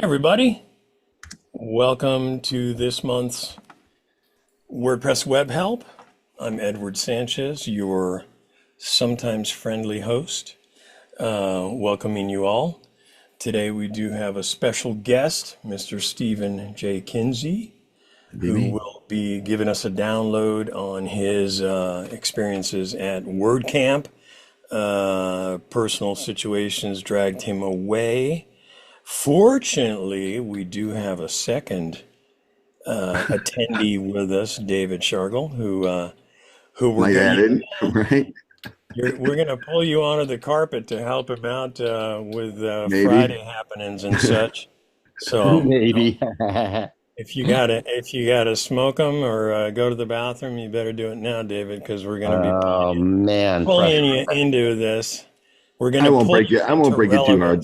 Everybody, welcome to this month's WordPress Web Help. I'm Edward Sanchez, your sometimes friendly host, welcoming you all. Today we do have a special guest, Mr. Stephen J. Kinsey, who will be giving us a download on his experiences at WordCamp. Personal situations dragged him away. Fortunately, we do have a second attendee with us, David Shargle, who we're added, right? we're going to pull you onto the carpet to help him out with Maybe. Friday happenings and such. So Maybe. if you gotta smoke them or go to the bathroom, you better do it now, David, because we're going to be pulling you into this. We're going to pull break it. I won't break it too hard.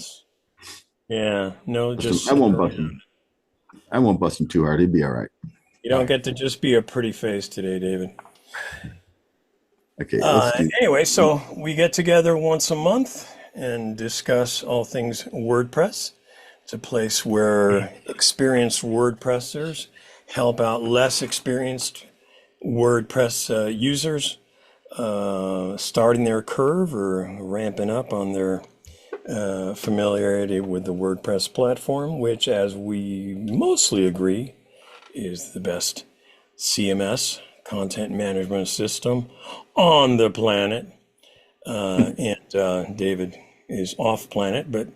Yeah, no, just I won't bust him. I won't bust him too hard. He'd be all right. You don't get to just be a pretty face today, David. Okay. Anyway, so we get together once a month and discuss all things WordPress. It's a place where experienced WordPressers help out less experienced WordPress users starting their curve or ramping up on their familiarity with the WordPress platform, which, as we mostly agree, is the best CMS, content management system on the planet. And David is off planet, but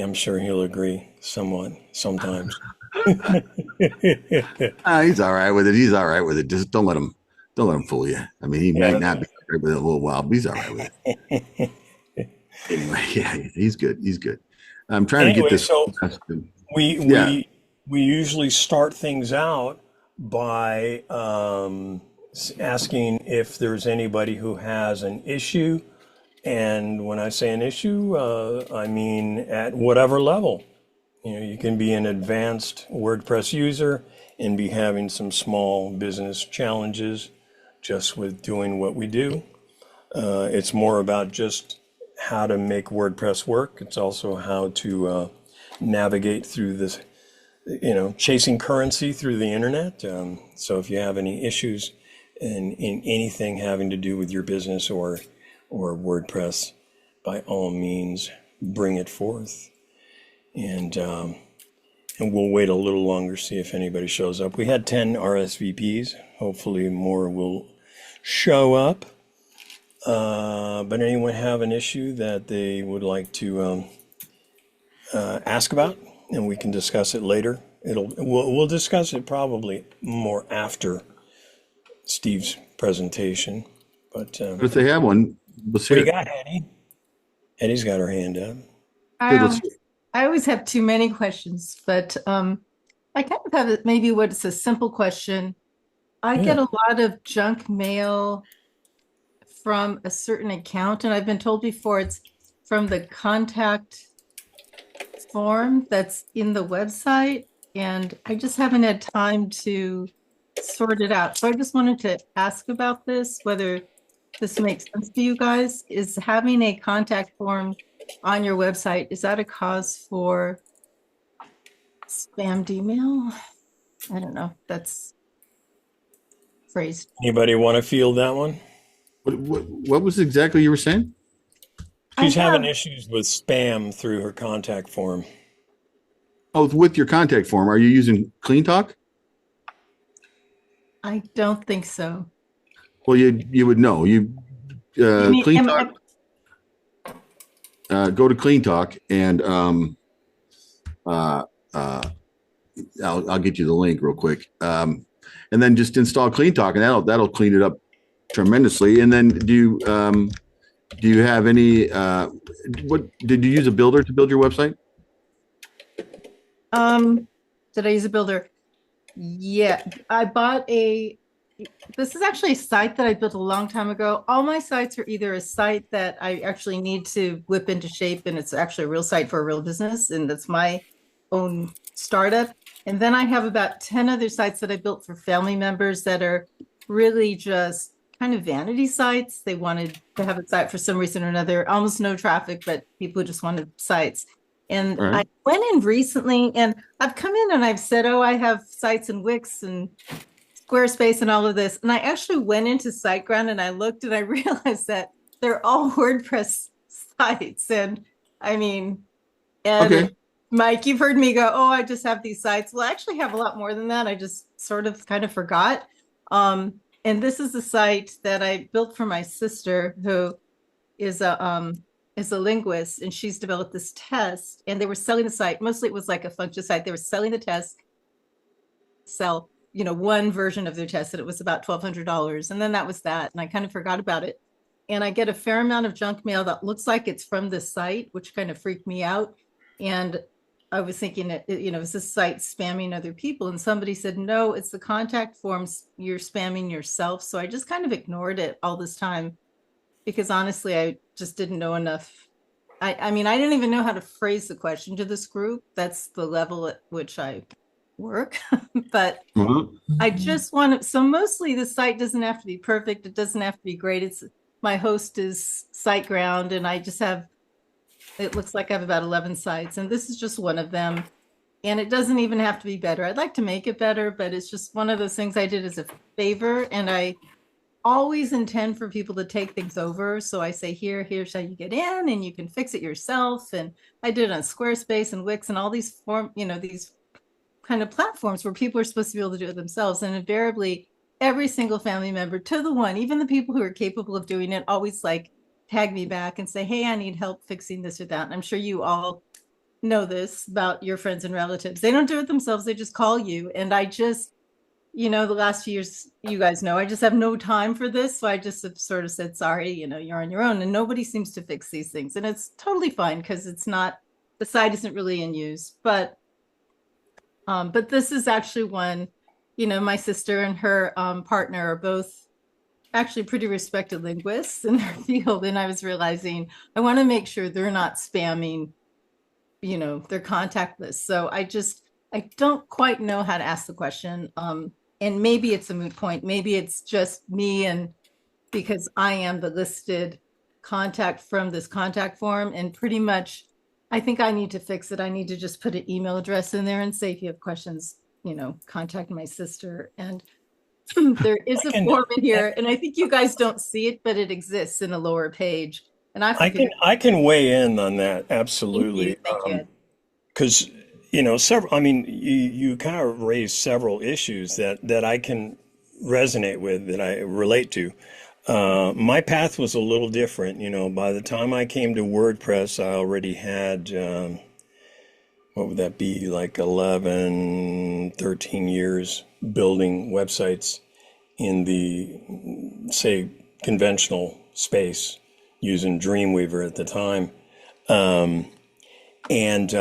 I'm sure he'll agree somewhat sometimes. He's all right with it. He's all right with it. Just don't let him fool you. I mean, he might not be right with it a little while, but he's all right with it. Anyway, yeah, he's good. He's good. I'm trying to get this. So we usually start things out by asking if there's anybody who has an issue. And when I say an issue, I mean at whatever level. You know, you can be an advanced WordPress user and be having some small business challenges just with doing what we do. It's more about just how to make WordPress work. It's also how to navigate through this, chasing currency through the internet. So if you have any issues in anything having to do with your business or WordPress, by all means, bring it forth. And we'll wait a little longer, see if anybody shows up. We had 10 RSVPs. Hopefully more will show up. But anyone have an issue that they would like to ask about, and we can discuss it later. We'll discuss it probably more after Steve's presentation. But if they have one, what do you got, Eddie? Eddie's got her hand up. I always have too many questions, but I kind of have maybe what's a simple question. I get a lot of junk mail from a certain account, and I've been told before it's from the contact form that's in the website, and I just haven't had time to sort it out. So I just wanted to ask about this, whether this makes sense to you guys. Is having a contact form on your website, is that a cause for spammed email? I don't know. That's phrased. Anybody want to field that one? What was exactly you were saying? She's having issues with spam through her contact form. Oh, with your contact form, are you using CleanTalk? I don't think so. Well, you would know. CleanTalk. Go to CleanTalk and I'll get you the link real quick. And then just install CleanTalk, and that'll clean it up tremendously. And then do you have any what did you use a builder to build your website? Did I use a builder? Yeah, I bought this is actually a site that I built a long time ago. All my sites are either a site that I actually need to whip into shape, and it's actually a real site for a real business, and that's my own startup. And then I have about 10 other sites that I built for family members that are really just kind of vanity sites. They wanted to have a site for some reason or another, almost no traffic, but people just wanted sites. And All I right. went in recently and I've come in and I've said, oh, I have sites in Wix and Squarespace and all of this. And I actually went into SiteGround and I looked and I realized that they're all WordPress sites. And I mean, and Okay. Mike, you've heard me go, oh, I just have these sites. Well, I actually have a lot more than that. I just sort of kind of forgot. And this is a site that I built for my sister who is a linguist, and she's developed this test, and they were selling the site. Mostly it was like a function site. They were selling the test, sell, one version of their test, and it was about $1,200. And then that was that. And I kind of forgot about it. And I get a fair amount of junk mail that looks like it's from this site, which kind of freaked me out. And I was thinking, is this site spamming other people? And somebody said, no, it's the contact forms. You're spamming yourself. So I just kind of ignored it all this time because honestly, I just didn't know enough. I mean, I didn't even know how to phrase the question to this group. That's the level at which I work. But Well, I just want to, so mostly the site doesn't have to be perfect. It doesn't have to be great. It's my host is SiteGround, and I just have, it looks like I have about 11 sites, and this is just one of them. And it doesn't even have to be better. I'd like to make it better, but it's just one of those things I did as a favor. And I always intend for people to take things over. So I say, here's how you get in and you can fix it yourself. And I did it on Squarespace and Wix and all these these kind of platforms where people are supposed to be able to do it themselves. And invariably, every single family member to the one, even the people who are capable of doing it, always like tag me back and say, hey, I need help fixing this or that. And I'm sure you all know this about your friends and relatives. They don't do it themselves. They just call you. And I just, the last few years, you guys know, I just have no time for this. So I just have sort of said, sorry, you're on your own, and nobody seems to fix these things. And it's totally fine because it's not, the site isn't really in use, but this is actually one, my sister and her partner are both actually pretty respected linguists in their field. And I was realizing I want to make sure they're not spamming, their contact list. So I don't quite know how to ask the question. And maybe it's a moot point. Maybe it's just me, and because I am the listed contact from this contact form, and pretty much I think I need to fix it. I need to just put an email address in there and say, if you have questions, contact my sister. And there is a form in here, and I think you guys don't see it, but it exists in a lower page. And I can weigh in on that, absolutely. Thank you. Because several. I mean, you kind of raised several issues that I can resonate with, that I relate to. My path was a little different. By the time I came to WordPress, I already had what would that be, like 11, 13 years building websites in the, say, conventional space using Dreamweaver at the time. And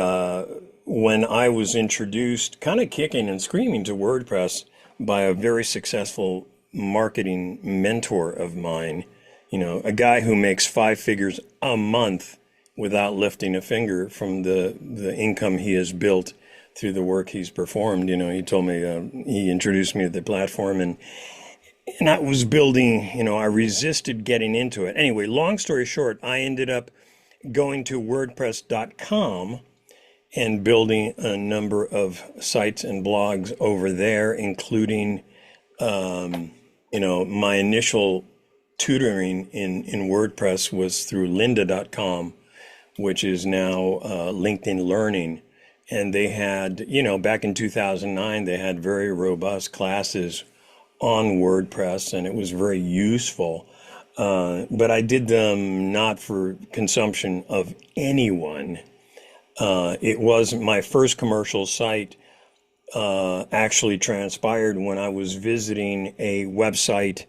when I was introduced, kind of kicking and screaming, to WordPress by a very successful marketing mentor of mine, a guy who makes 5 figures a month without lifting a finger from the income he has built through the work he's performed. He told me, he introduced me to the platform, and I was building, I resisted getting into it. Anyway, long story short, I ended up going to WordPress.com and building a number of sites and blogs over there, including, my initial tutoring in WordPress was through lynda.com, which is now LinkedIn Learning. And they had, back in 2009, they had very robust classes on WordPress, and it was very useful. But I did them not for consumption of anyone. It was my first commercial site actually transpired when I was visiting a website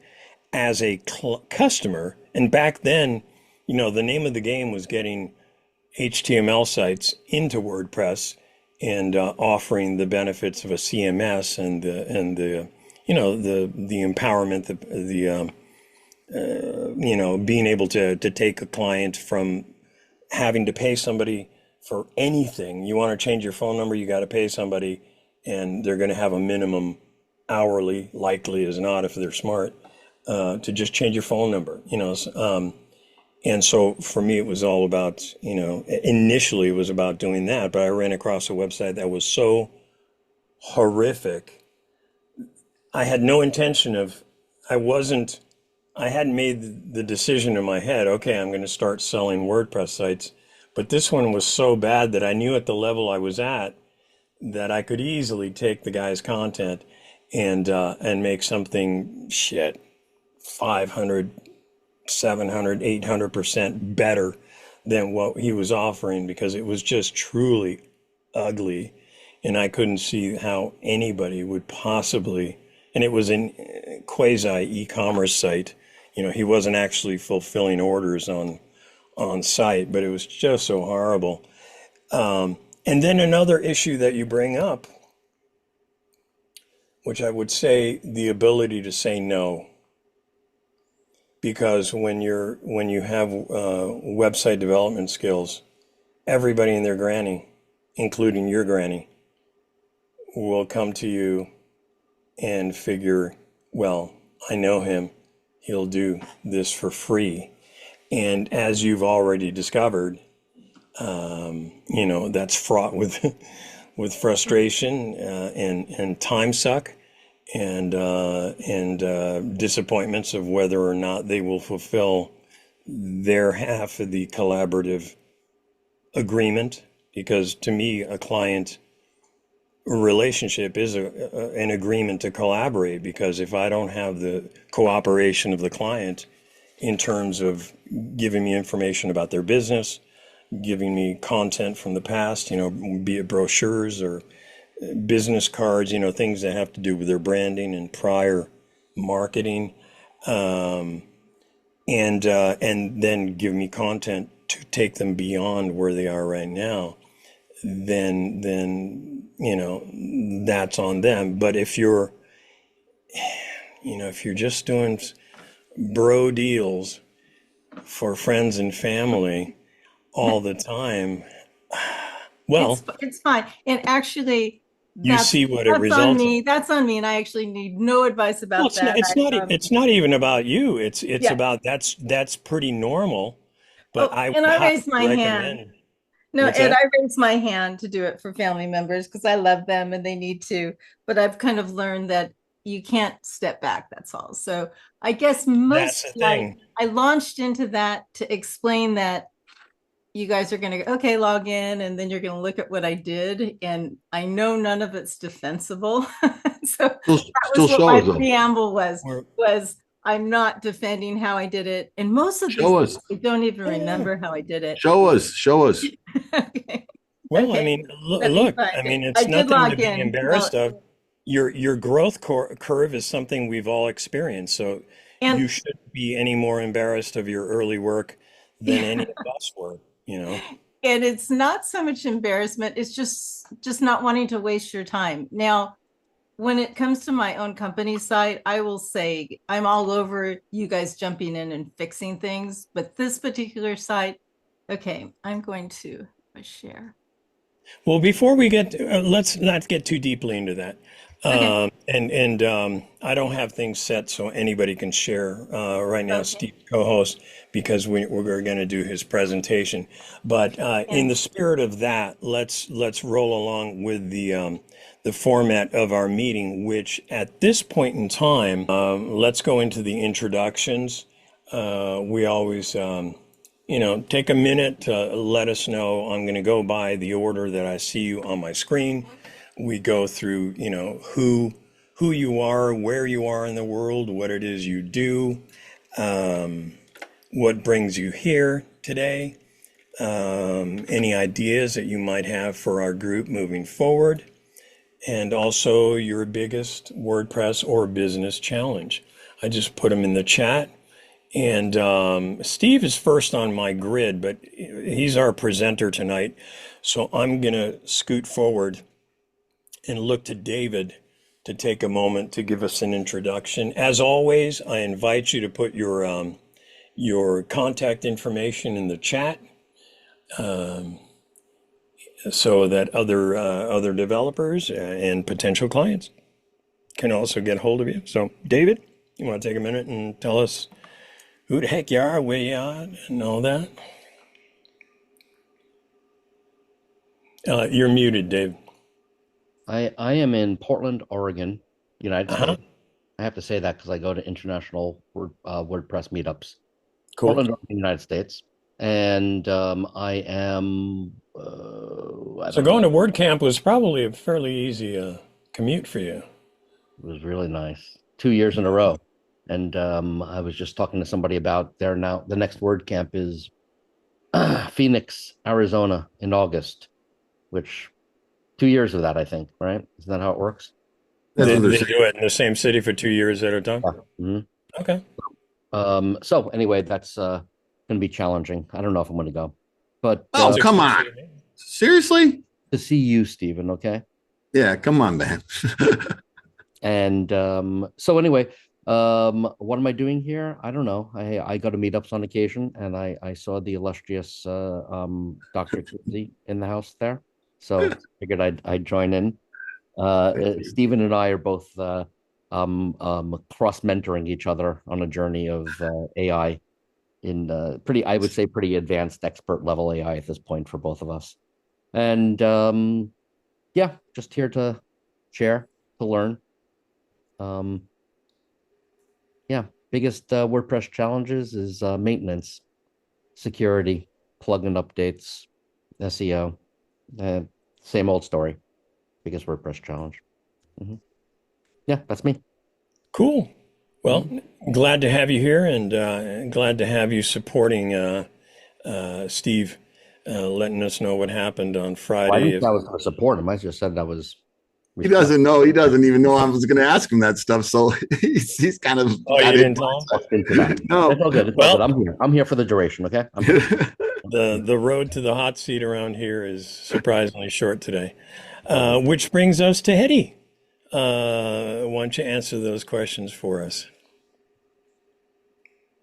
as a customer. And back then, the name of the game was getting HTML sites into WordPress and offering the benefits of a CMS and the empowerment, being able to take a client from having to pay somebody for anything. You want to change your phone number, you got to pay somebody, and they're going to have a minimum hourly, likely as not if they're smart, to just change your phone number. And so for me, it was all about, initially it was about doing that, but I ran across a website that was so horrific. I had no intention of, I wasn't, I hadn't made the decision in my head, okay, I'm going to start selling WordPress sites. But this one was so bad that I knew at the level I was at that I could easily take the guy's content and make something 500, 700, 800% better than what he was offering, because it was just truly ugly. And I couldn't see how anybody would possibly, and it was a quasi e-commerce site. He wasn't actually fulfilling orders on site, but it was just so horrible. And then another issue that you bring up, which I would say the ability to say no. Because when you have website development skills, everybody and their granny, including your granny, will come to you and figure, well, I know him, he'll do this for free. And as you've already discovered, that's fraught with with frustration and time suck and disappointments of whether or not they will fulfill their half of the collaborative agreement. Because to me, a client relationship is an agreement to collaborate, because if I don't have the cooperation of the client in terms of giving me information about their business, giving me content from the past, be it brochures or business cards, things that have to do with their branding and prior marketing, and then give me content to take them beyond where they are right now, then that's on them. But if you're just doing bro deals for friends and family all the time, well, it's fine. And actually, you see what it results on me. That's on me, and I actually need no advice about that. It's not even about you. It's about that's pretty normal. But I raised my hand. No, What's and that? I raised my hand to do it for family members because I love them and they need to. But I've kind of learned that you can't step back. That's all. So I guess That's the thing. I launched into that to explain that you guys are going to go, okay, log in, and then you're going to look at what I did. And I know none of it's defensible. So that was what my preamble was I'm not defending how I did it. And most of these, I don't even remember how I did it. Show us. Okay. Well, Okay. I mean, look, I mean, it's nothing to be embarrassed of. Your growth curve is something we've all experienced. So you shouldn't be any more embarrassed of your early work than any of us were, And it's not so much embarrassment. It's just not wanting to waste your time. Now, when it comes to my own company site, I will say I'm all over you guys jumping in and fixing things. But this particular site, okay, I'm going to share. Well, before we get, let's not get too deeply into that. Okay. I don't have things set so anybody can share right now. Okay. Steve, co-host, because we're going to do his presentation. But in the spirit of that, let's roll along with the format of our meeting, which at this point in time, let's go into the introductions. We always, take a minute to let us know. I'm going to go by the order that I see you on my screen. We go through, who you are, where you are in the world, what it is you do, what brings you here today, any ideas that you might have for our group moving forward, and also your biggest WordPress or business challenge. I just put them in the chat. And Steve is first on my grid, but he's our presenter tonight. So I'm going to scoot forward and look to David to take a moment to give us an introduction. As always, I invite you to put your contact information in the chat so that other developers and potential clients can also get hold of you. So David, you want to take a minute and tell us who the heck you are, where you are, and all that. You're muted, Dave. I am in Portland, Oregon, United Uh-huh. States. I have to say that because I go to international WordPress meetups. Cool. Portland, Oregon, United States. And I am, I So don't going know, to WordCamp was probably a fairly easy commute for you. it was really nice. 2 years in a row. And I was just talking to somebody about there now. The next WordCamp is Phoenix, Arizona in August, which 2 years of that, I think, right? Isn't that how it works? That's They, what they're they saying. do it in the same city for 2 years at a time? Yeah. Mhm. Okay. So anyway, that's going to be challenging. I don't know if I'm going to go, but Oh, Sounds come expensive on. to me. Seriously? to see you, Stephen, okay? Yeah, come on, man. And so anyway, what am I doing here? I don't know. I go to meetups on occasion, and I saw the illustrious Dr. Kinsey in the house there, so figured I'd join in. Stephen and I are both cross mentoring each other on a journey of AI in I would say, pretty advanced expert level AI at this point for both of us. And yeah, just here to share, to learn. Yeah, biggest WordPress challenges is maintenance, security, plugin updates, SEO. Same old story. Biggest WordPress challenge. Mhm. Yeah, that's me. Cool. Well, glad to have you here, and glad to have you supporting Steve, letting us know what happened on I Friday. didn't say I was going to support him. I just said that was He doesn't know. He doesn't even know I was going to ask him that stuff. So he's kind of Oh, you got didn't tell him? into that. No. It's all good. It's all Well, good. I'm here. I'm here for the duration. Okay. I'm here. the road to the hot seat around here is surprisingly short today, which brings us to Hetty. Why don't you answer those questions for us?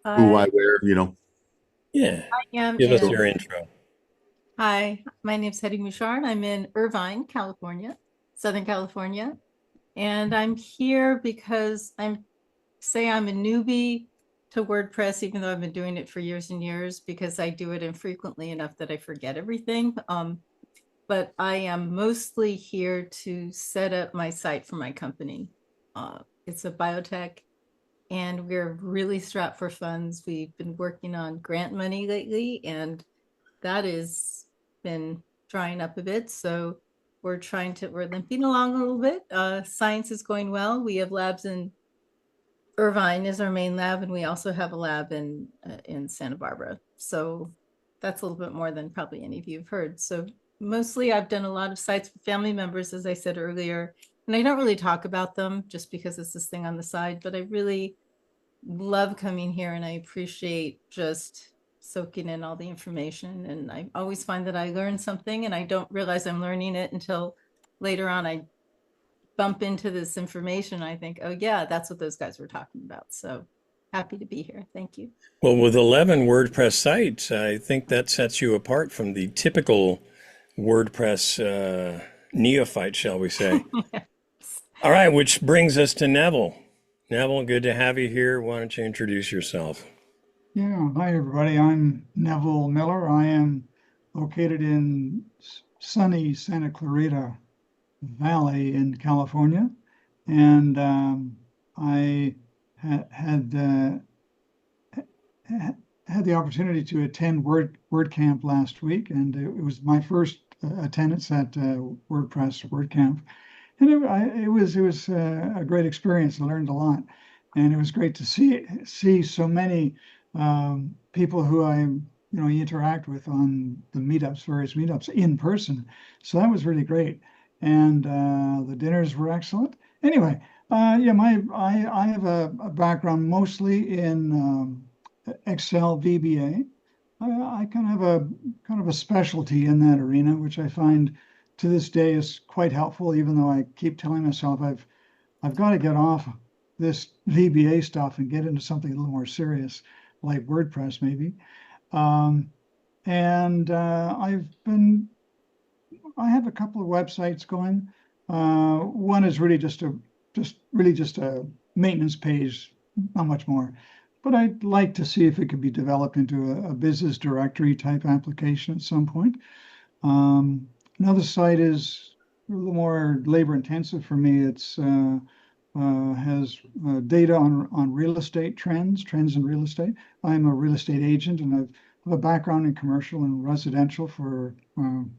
Who, why, I where, you know. Yeah, am give us in. your intro. Hi, my name's Hetty Mouchard. I'm in Irvine, California, Southern California. And I'm here because I'm a newbie to WordPress, even though I've been doing it for years and years, because I do it infrequently enough that I forget everything. But I am mostly here to set up my site for my company. It's a biotech, and we're really strapped for funds. We've been working on grant money lately, and that has been drying up a bit. So we're limping along a little bit. Science is going well. We have labs in Irvine is our main lab, and we also have a lab in Santa Barbara. So that's a little bit more than probably any of you have heard. So mostly I've done a lot of sites with family members, as I said earlier, and I don't really talk about them just because it's this thing on the side, but I really love coming here, and I appreciate just soaking in all the information. And I always find that I learn something, and I don't realize I'm learning it until later on I bump into this information. I think, oh yeah, that's what those guys were talking about. So happy to be here. Thank you. Well, with 11 WordPress sites, I think that sets you apart from the typical WordPress neophyte, shall we say. All right, which brings us to Neville. Neville, good to have you here. Why don't you introduce yourself? Yeah, hi everybody. I'm Neville Miller. I am located in sunny Santa Clarita Valley in California, and I had the opportunity to attend WordCamp last week, and it was my first attendance at WordPress WordCamp, and it was a great experience. I learned a lot, and it was great to see so many people who I interact with on the various meetups in person. So that was really great, and the dinners were excellent. Anyway, yeah, I have a background mostly in Excel VBA. I kind of a specialty in that arena, which I find to this day is quite helpful. Even though I keep telling myself I've got to get off this VBA stuff and get into something a little more serious, like WordPress maybe. And I have a couple of websites going. One is really just a maintenance page, not much more. but I'd like to see if it could be developed into a business directory type application at some point. Another site is a little more labor intensive for me. It's has data on real estate trends in real estate. I'm a real estate agent, and have a background in commercial and residential for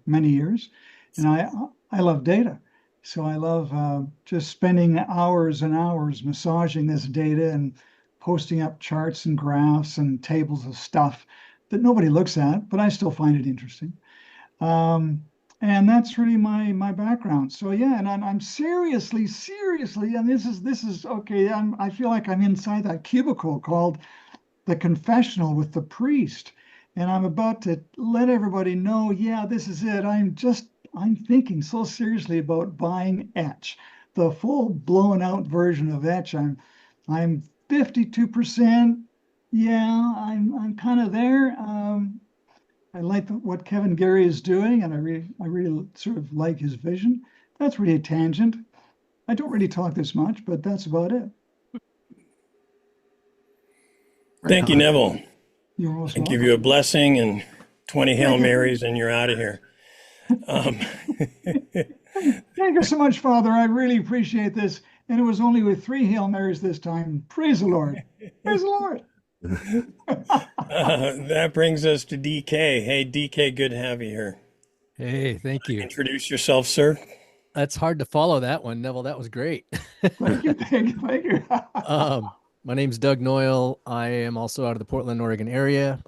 many years, and I love data. So I love just spending hours and hours massaging this data and posting up charts and graphs and tables of stuff that nobody looks at, but I still find it interesting. Um, and that's really my background. So yeah, and I'm seriously, and this is okay. I feel like I'm inside that cubicle called the confessional with the priest, and I'm about to let everybody know, yeah, this is it. I'm thinking so seriously about buying Etch, the full blown out version of Etch. I'm 52%. Yeah, I'm kind of there. I like what Kevin Gary is doing, and I really sort of like his vision. That's really a tangent. I don't really talk this much, but that's about it. Thank you, Neville. You're most I give welcome. you a blessing and 20 Hail Marys, and you're out of here. Thank you so much, Father. I really appreciate this. And it was only with 3 Hail Marys this time. Praise the Lord. Praise the Lord. That brings us to DK. Hey, DK, good to have you here. Hey, thank you. Introduce yourself, sir. That's hard to follow that one, Neville. That was great. Thank you. Thank you. My name's Doug Noyle. I am also out of the Portland, Oregon area.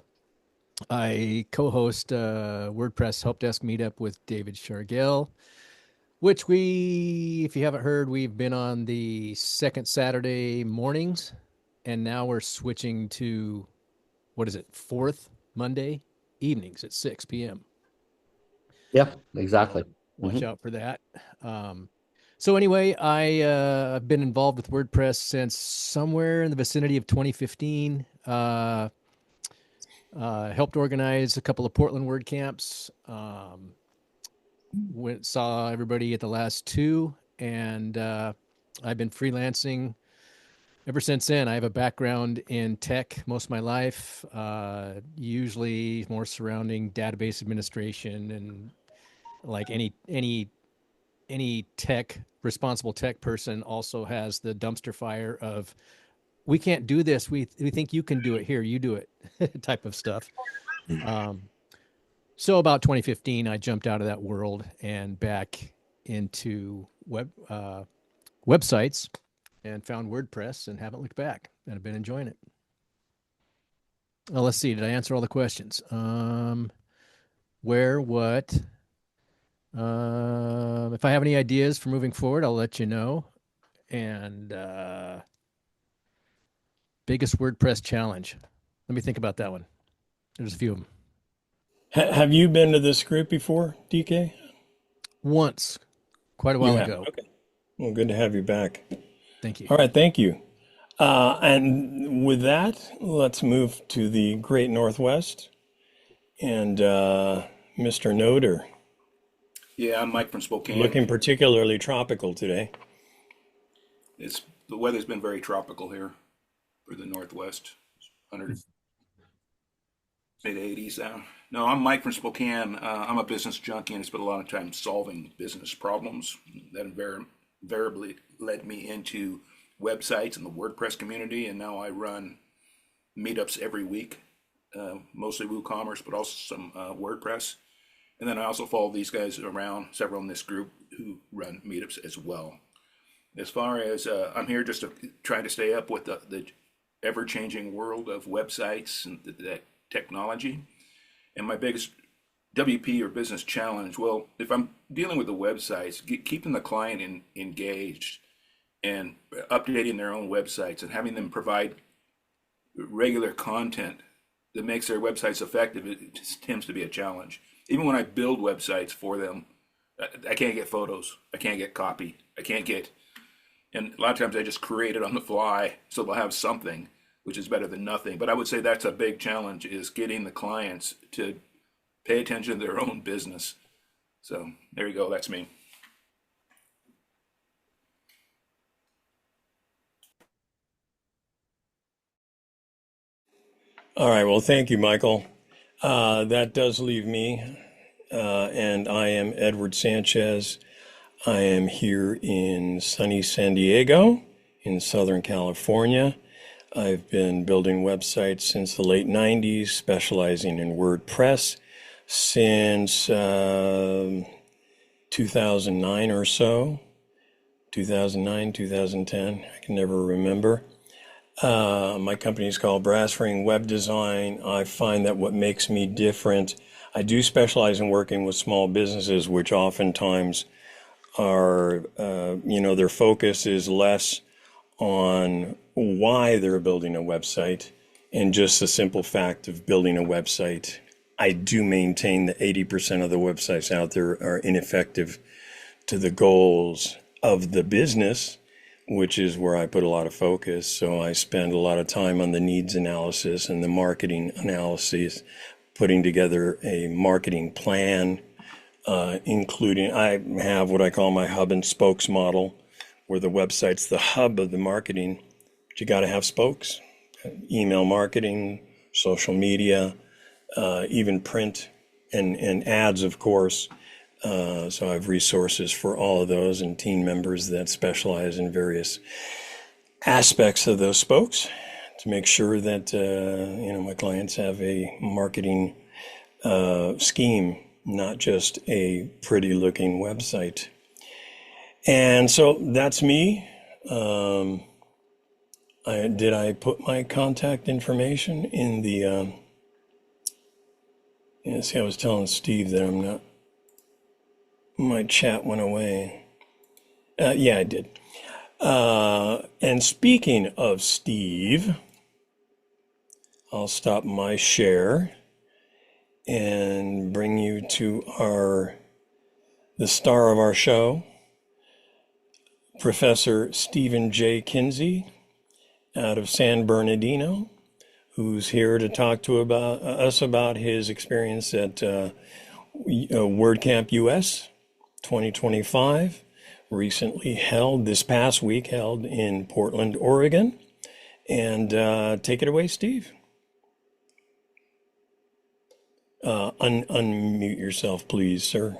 I co-host WordPress Help Desk Meetup with David Shargill, which if you haven't heard, we've been on the second Saturday mornings, and now we're switching to, fourth Monday evenings at 6 p.m. Yep, exactly. Watch out for that. So anyway, I've been involved with WordPress since somewhere in the vicinity of 2015. Helped organize a couple of Portland WordCamps. Saw everybody at the last two, and I've been freelancing ever since then. I have a background in tech most of my life, usually more surrounding database administration, and like any responsible tech person also has the dumpster fire of, we can't do this. We think you can do it. Here, you do it type of stuff. So about 2015, I jumped out of that world and back into websites and found WordPress and haven't looked back, and I've been enjoying it. Well, let's see. Did I answer all the questions? Where, what? If I have any ideas for moving forward, I'll let you know. And biggest WordPress challenge. Let me think about that one. There's a few of them. Have you been to this group before, DK? Once, quite a while ago. Okay. Well, good to have you back. Thank you. All right, thank you. And with that, let's move to the Great Northwest and Mr. Noder. Yeah, I'm Mike from Spokane. Looking particularly tropical today. The weather's been very tropical here for the Northwest. 100 mid-80s now. No, I'm Mike from Spokane. I'm a business junkie, and I spent a lot of time solving business problems that invariably led me into websites and the WordPress community. And now I run meetups every week, mostly WooCommerce, but also some WordPress. And then I also follow these guys around, several in this group who run meetups as well. As far as I'm here just to try to stay up with the ever-changing world of websites and the technology. And my biggest WP or business challenge, well, if I'm dealing with the websites, keeping the client engaged and updating their own websites and having them provide regular content that makes their websites effective, it just tends to be a challenge. Even when I build websites for them, I can't get photos, I can't get copy, and a lot of times I just create it on the fly, so they'll have something, which is better than nothing. But I would say that's a big challenge, is getting the clients to pay attention to their own business. So there you go, that's me. All right. Well, thank you, Michael. That does leave me, and I am Edward Sanchez. I am here in sunny San Diego in Southern California. I've been building websites since the late 90s, specializing in WordPress since 2009 or so. 2009, 2010, I can never remember. My company is called Brass Ring Web Design. I find that what makes me different, I do specialize in working with small businesses, which oftentimes are, their focus is less on why they're building a website and just the simple fact of building a website. I do maintain that 80% of the websites out there are ineffective to the goals of the business, which is where I put a lot of focus. So I spend a lot of time on the needs analysis and the marketing analysis, putting together a marketing plan, including, I have what I call my hub and spokes model, where the website's the hub of the marketing, but you got to have spokes, email marketing, social media, even print and ads, of course. So I have resources for all of those and team members that specialize in various aspects of those spokes to make sure that, my clients have a marketing scheme, not just a pretty looking website. And so that's me. Did I put my contact information in the, I was telling Steve that my chat went away. Yeah, I did. And speaking of Steve, I'll stop my share and bring you to the star of our show, Professor Stephen J. Kinsey out of San Bernardino, who's here to talk to us about his experience at WordCamp US 2025, this past week held in Portland, Oregon. And take it away, Steve. Unmute yourself, please, sir.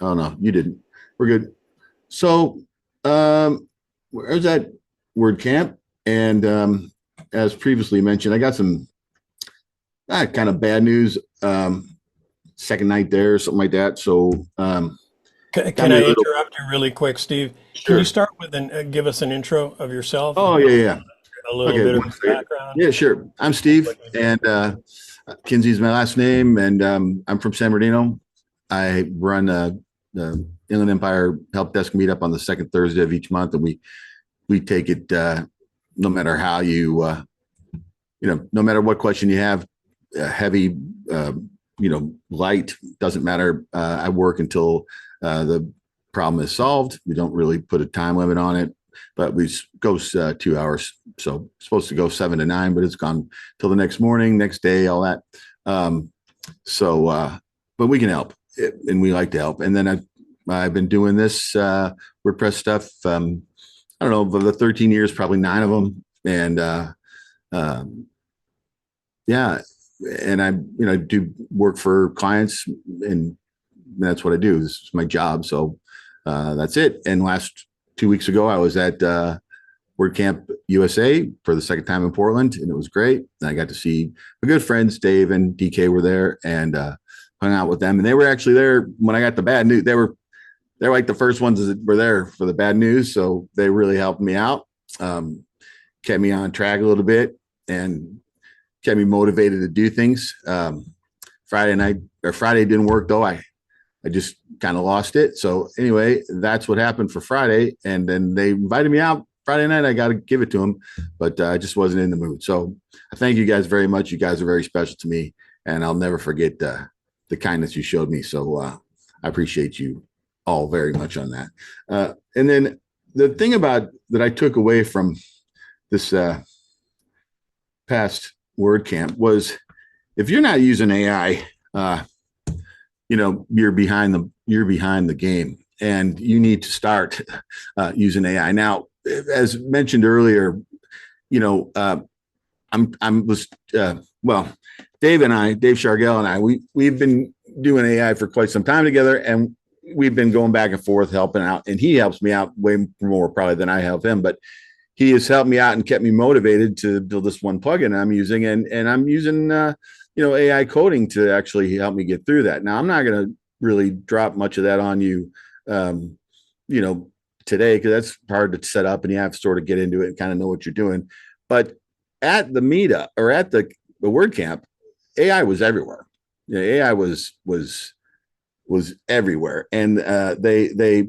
Oh, no, you didn't. We're good. So, where's that WordCamp? And as previously mentioned, I got some kind of bad news. Second night there, something like that. So, can I interrupt you really quick, Steve? Sure. Can you start with give us an intro of yourself? Oh, yeah. A little bit of background. Yeah, sure. I'm Steve, and Kinsey's my last name, and I'm from San Bernardino. I run the Inland Empire Help Desk meetup on the second Thursday of each month, and we take it no matter how no matter what question you have, heavy, light, doesn't matter. I work until the problem is solved. We don't really put a time limit on it, but we go 2 hours. So it's supposed to go 7 to 9, but it's gone till the next morning, next day, all that. But we can help, and we like to help. And then I've been doing this WordPress stuff. I don't know, of the 13 years, probably 9 of them. And and I do work for clients, and that's what I do. This is my job. So that's it. And last 2 weeks ago, I was at WordCamp USA for the second time in Portland, and it was great. And I got to see my good friends, Dave and DK were there, and hung out with them. And they were actually there when I got the bad news. They're like the first ones that were there for the bad news. So they really helped me out, kept me on track a little bit, and kept me motivated to do things. Friday didn't work though. I just kind of lost it. So anyway, that's what happened for Friday. And then they invited me out Friday night. I got to give it to them, but I just wasn't in the mood. So I thank you guys very much. You guys are very special to me, and I'll never forget the kindness you showed me. So I appreciate you all very much on that. And then the thing about that I took away from this past WordCamp was, if you're not using AI, you're behind the game, and you need to start using AI. Now, as mentioned earlier, well, Dave Shargell and I, we've been doing AI for quite some time together, and we've been going back and forth helping out, and he helps me out way more probably than I help him, but he has helped me out and kept me motivated to build this one plugin I'm using, and I'm using AI coding to actually help me get through that. Now, I'm not going to really drop much of that on you, today, because that's hard to set up and you have to sort of get into it and kind of know what you're doing. But at the meetup or at the WordCamp, AI was everywhere. AI was everywhere, and they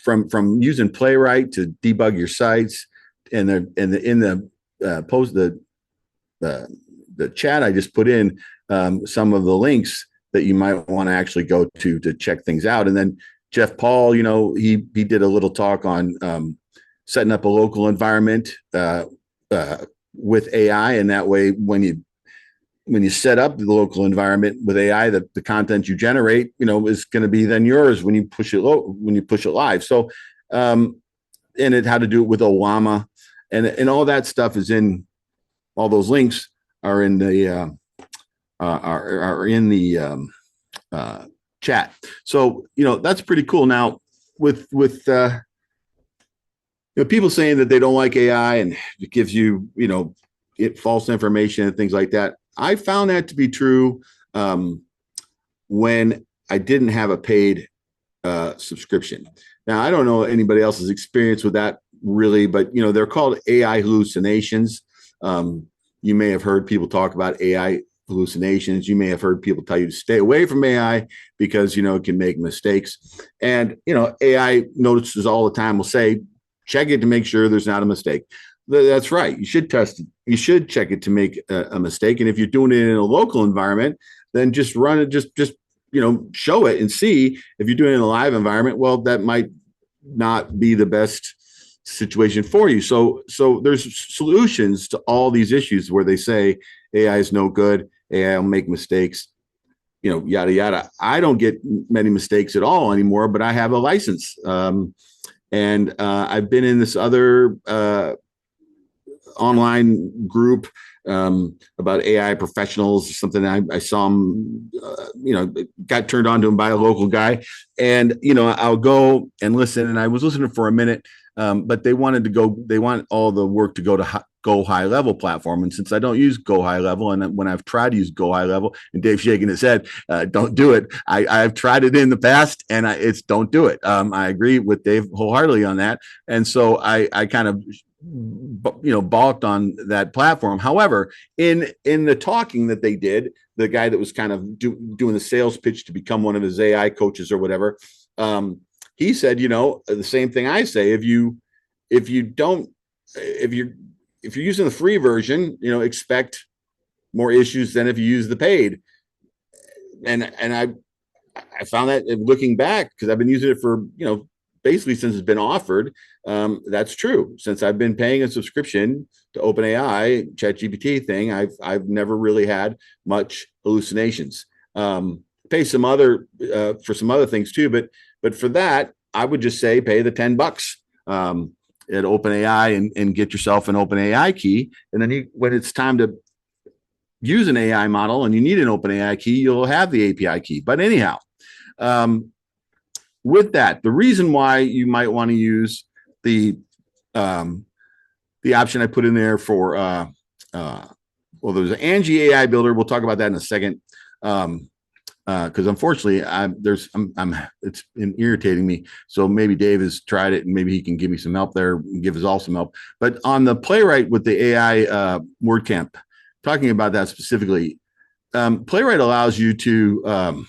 from using Playwright to debug your sites, and in the post the chat I just put in some of the links that you might want to actually go to check things out. And then Jeff Paul, he did a little talk on setting up a local environment with AI, and that way when you set up the local environment with AI, the content you generate, is going to be then yours when you push it live. So, and it how to do it with OWAMA, and all that stuff is in all those links are in the chat. So that's pretty cool. Now with people saying that they don't like AI and it gives you false information and things like that. I found that to be true when I didn't have a paid subscription. Now, I don't know anybody else's experience with that really, but they're called AI hallucinations. You may have heard people talk about AI hallucinations. You may have heard people tell you to stay away from AI because it can make mistakes. And AI notices all the time will say, check it to make sure there's not a mistake. That's right. You should test it. You should check it to make a mistake. And if you're doing it in a local environment, then just run it, just show it and see. If you're doing it in a live environment, well, that might not be the best situation for you. So there's solutions to all these issues where they say AI is no good, AI will make mistakes, yada, yada. I don't get many mistakes at all anymore, but I have a license. And I've been in this other online group about AI professionals, something I saw them, got turned on to him by a local guy. And, I'll go and listen. And I was listening for a minute, but they want all the work to go to Go High Level platform. And since I don't use Go High Level, and when I've tried to use Go High Level, and Dave's shaking his head, don't do it. I've tried it in the past, and it's don't do it. I agree with Dave wholeheartedly on that. And so I kind of balked on that platform. However, in the talking that they did, the guy that was kind of doing the sales pitch to become one of his AI coaches or whatever, he said, the same thing I say. If you're using the free version, expect more issues than if you use the paid. And I found that looking back, because I've been using it for basically since it's been offered. That's true. Since I've been paying a subscription to OpenAI, ChatGPT thing, I've never really had much hallucinations. Pay some other for some other things too, but for that, I would just say pay the $10 at OpenAI and get yourself an OpenAI key. And then when it's time to use an AI model and you need an OpenAI key, you'll have the API key. But anyhow, with that, the reason why you might want to use the option I put in there for there's an Angie AI builder. We'll talk about that in a second. Because unfortunately, it's been irritating me. So maybe Dave has tried it, and maybe he can give me some help there, and give us all some help. But on the Playwright with the AI WordCamp, talking about that specifically, Playwright allows you to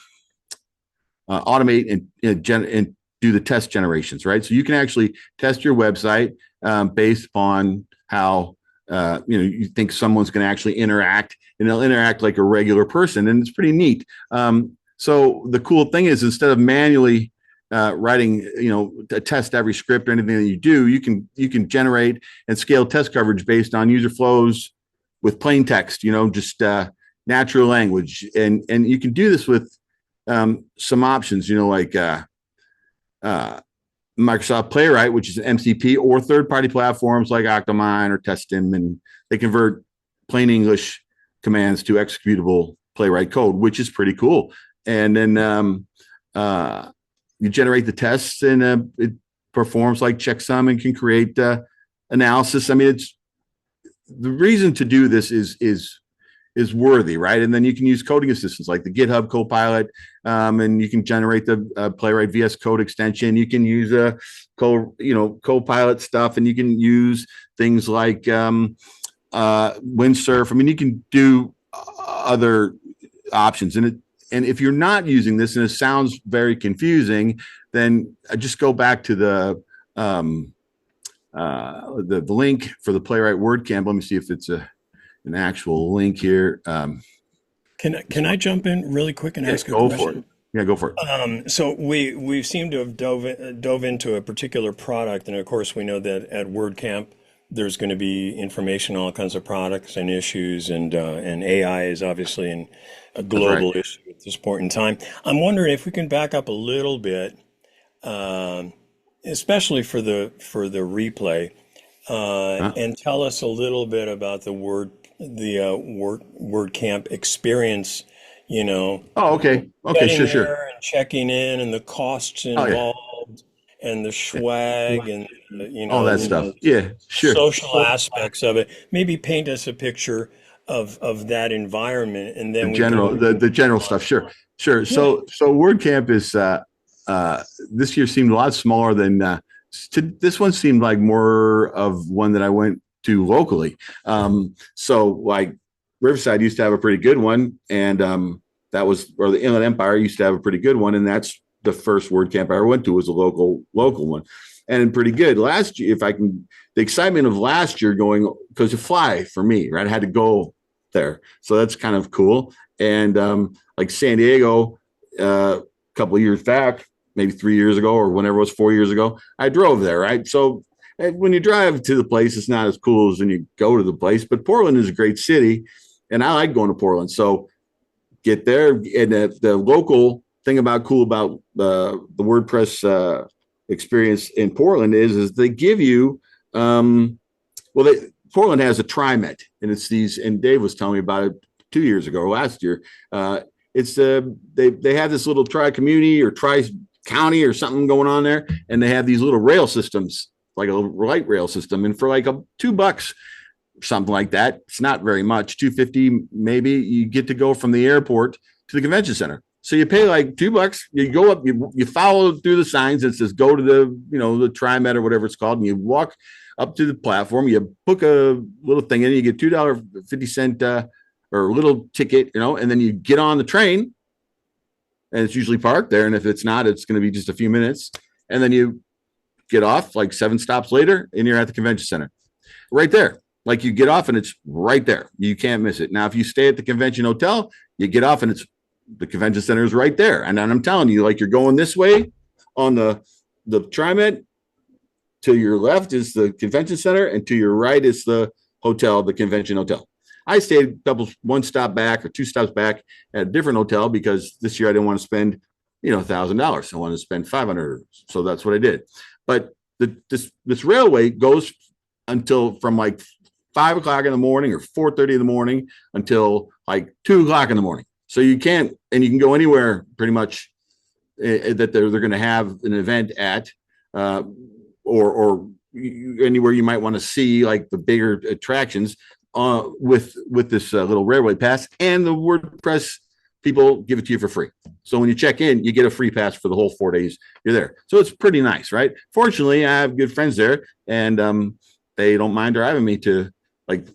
automate and do the test generations, right? So you can actually test your website based upon how you think someone's going to actually interact, and they'll interact like a regular person, and it's pretty neat. So the cool thing is, instead of manually writing, to test every script or anything that you do, you can generate and scale test coverage based on user flows with plain text, just natural language, and you can do this with some options, like Microsoft Playwright, which is an MCP, or third-party platforms like Octomine or Testim, and they convert plain English commands to executable Playwright code, which is pretty cool. And then you generate the tests, and it performs like checksum and can create analysis. I mean, it's the reason to do this is worthy, right? And then you can use coding assistants like the GitHub Copilot, and you can generate the Playwright VS Code extension. You can use Copilot stuff, and you can use things like Windsurf. I mean, you can do other options, and if you're not using this and it sounds very confusing, then just go back to the link for the Playwright WordCamp. Let me see if it's an actual link here. Can I jump in really quick and ask a go question? for it. Yeah, go for it. So we seem to have dove into a particular product, and of course we know that at WordCamp there's going to be information on all kinds of products and issues, and AI is obviously a global issue at this point in time. I'm wondering if we can back up a little bit, especially for the replay, and tell us a little bit about the WordCamp experience. Oh, okay, sure. And checking in, and the costs involved, and the swag, and all that stuff. Yeah, sure. Social aspects of it. Maybe paint us a picture of that environment, and then the general stuff. Sure. So WordCamp is this year seemed a lot smaller than this one. Seemed like more of one that I went to locally. So like Riverside used to have a pretty good one, and that was, or the Inland Empire used to have a pretty good one, and that's the first WordCamp I ever went to, was a local one, and pretty good. Last year, the excitement of last year going, because you fly for me, right? I had to go there, so that's kind of cool. And like San Diego, a couple of years back, maybe 3 years ago, or whenever it was, 4 years ago, I drove there, right? So when you drive to the place, it's not as cool as when you go to the place. But Portland is a great city, and I like going to Portland. So get there, and the local thing about the WordPress experience in Portland is they give you Portland has a TriMet, and it's these, and Dave was telling me about it 2 years ago or last year. It's they have this little tri-community or tri-county or something going on there, and they have these little rail systems, like a light rail system, and for like $2, something like that, it's not very much, $2.50 maybe, you get to go from the airport to the convention center. So you pay like $2, you go up, you follow through the signs that says go to the the TriMet or whatever it's called, and you walk up to the platform, you book a little thing in, you get $2.50 or a little ticket, and then you get on the train, and it's usually parked there, and if it's not, it's going to be just a few minutes, and then you get off like 7 stops later, and you're at the convention center right there. Like, you get off and it's right there. You can't miss it. Now, if you stay at the convention hotel, you get off and the convention center is right there. And I'm telling you, like, you're going this way on the TriMet, to your left is the convention center, and to your right is the hotel, the convention hotel. I stayed one stop back or 2 stops back at a different hotel, because this year I didn't want to spend $1,000. I wanted to spend $500. So that's what I did. But this railway goes until from like 5 o'clock in the morning or 4:30 in the morning until like 2 o'clock in the morning. So you can go anywhere pretty much that they're going to have an event at, or anywhere you might want to see like the bigger attractions with this little railway pass, and the WordPress people give it to you for free. So when you check in, you get a free pass for the whole 4 days you're there. So it's pretty nice, right? Fortunately, I have good friends there, and they don't mind driving me to like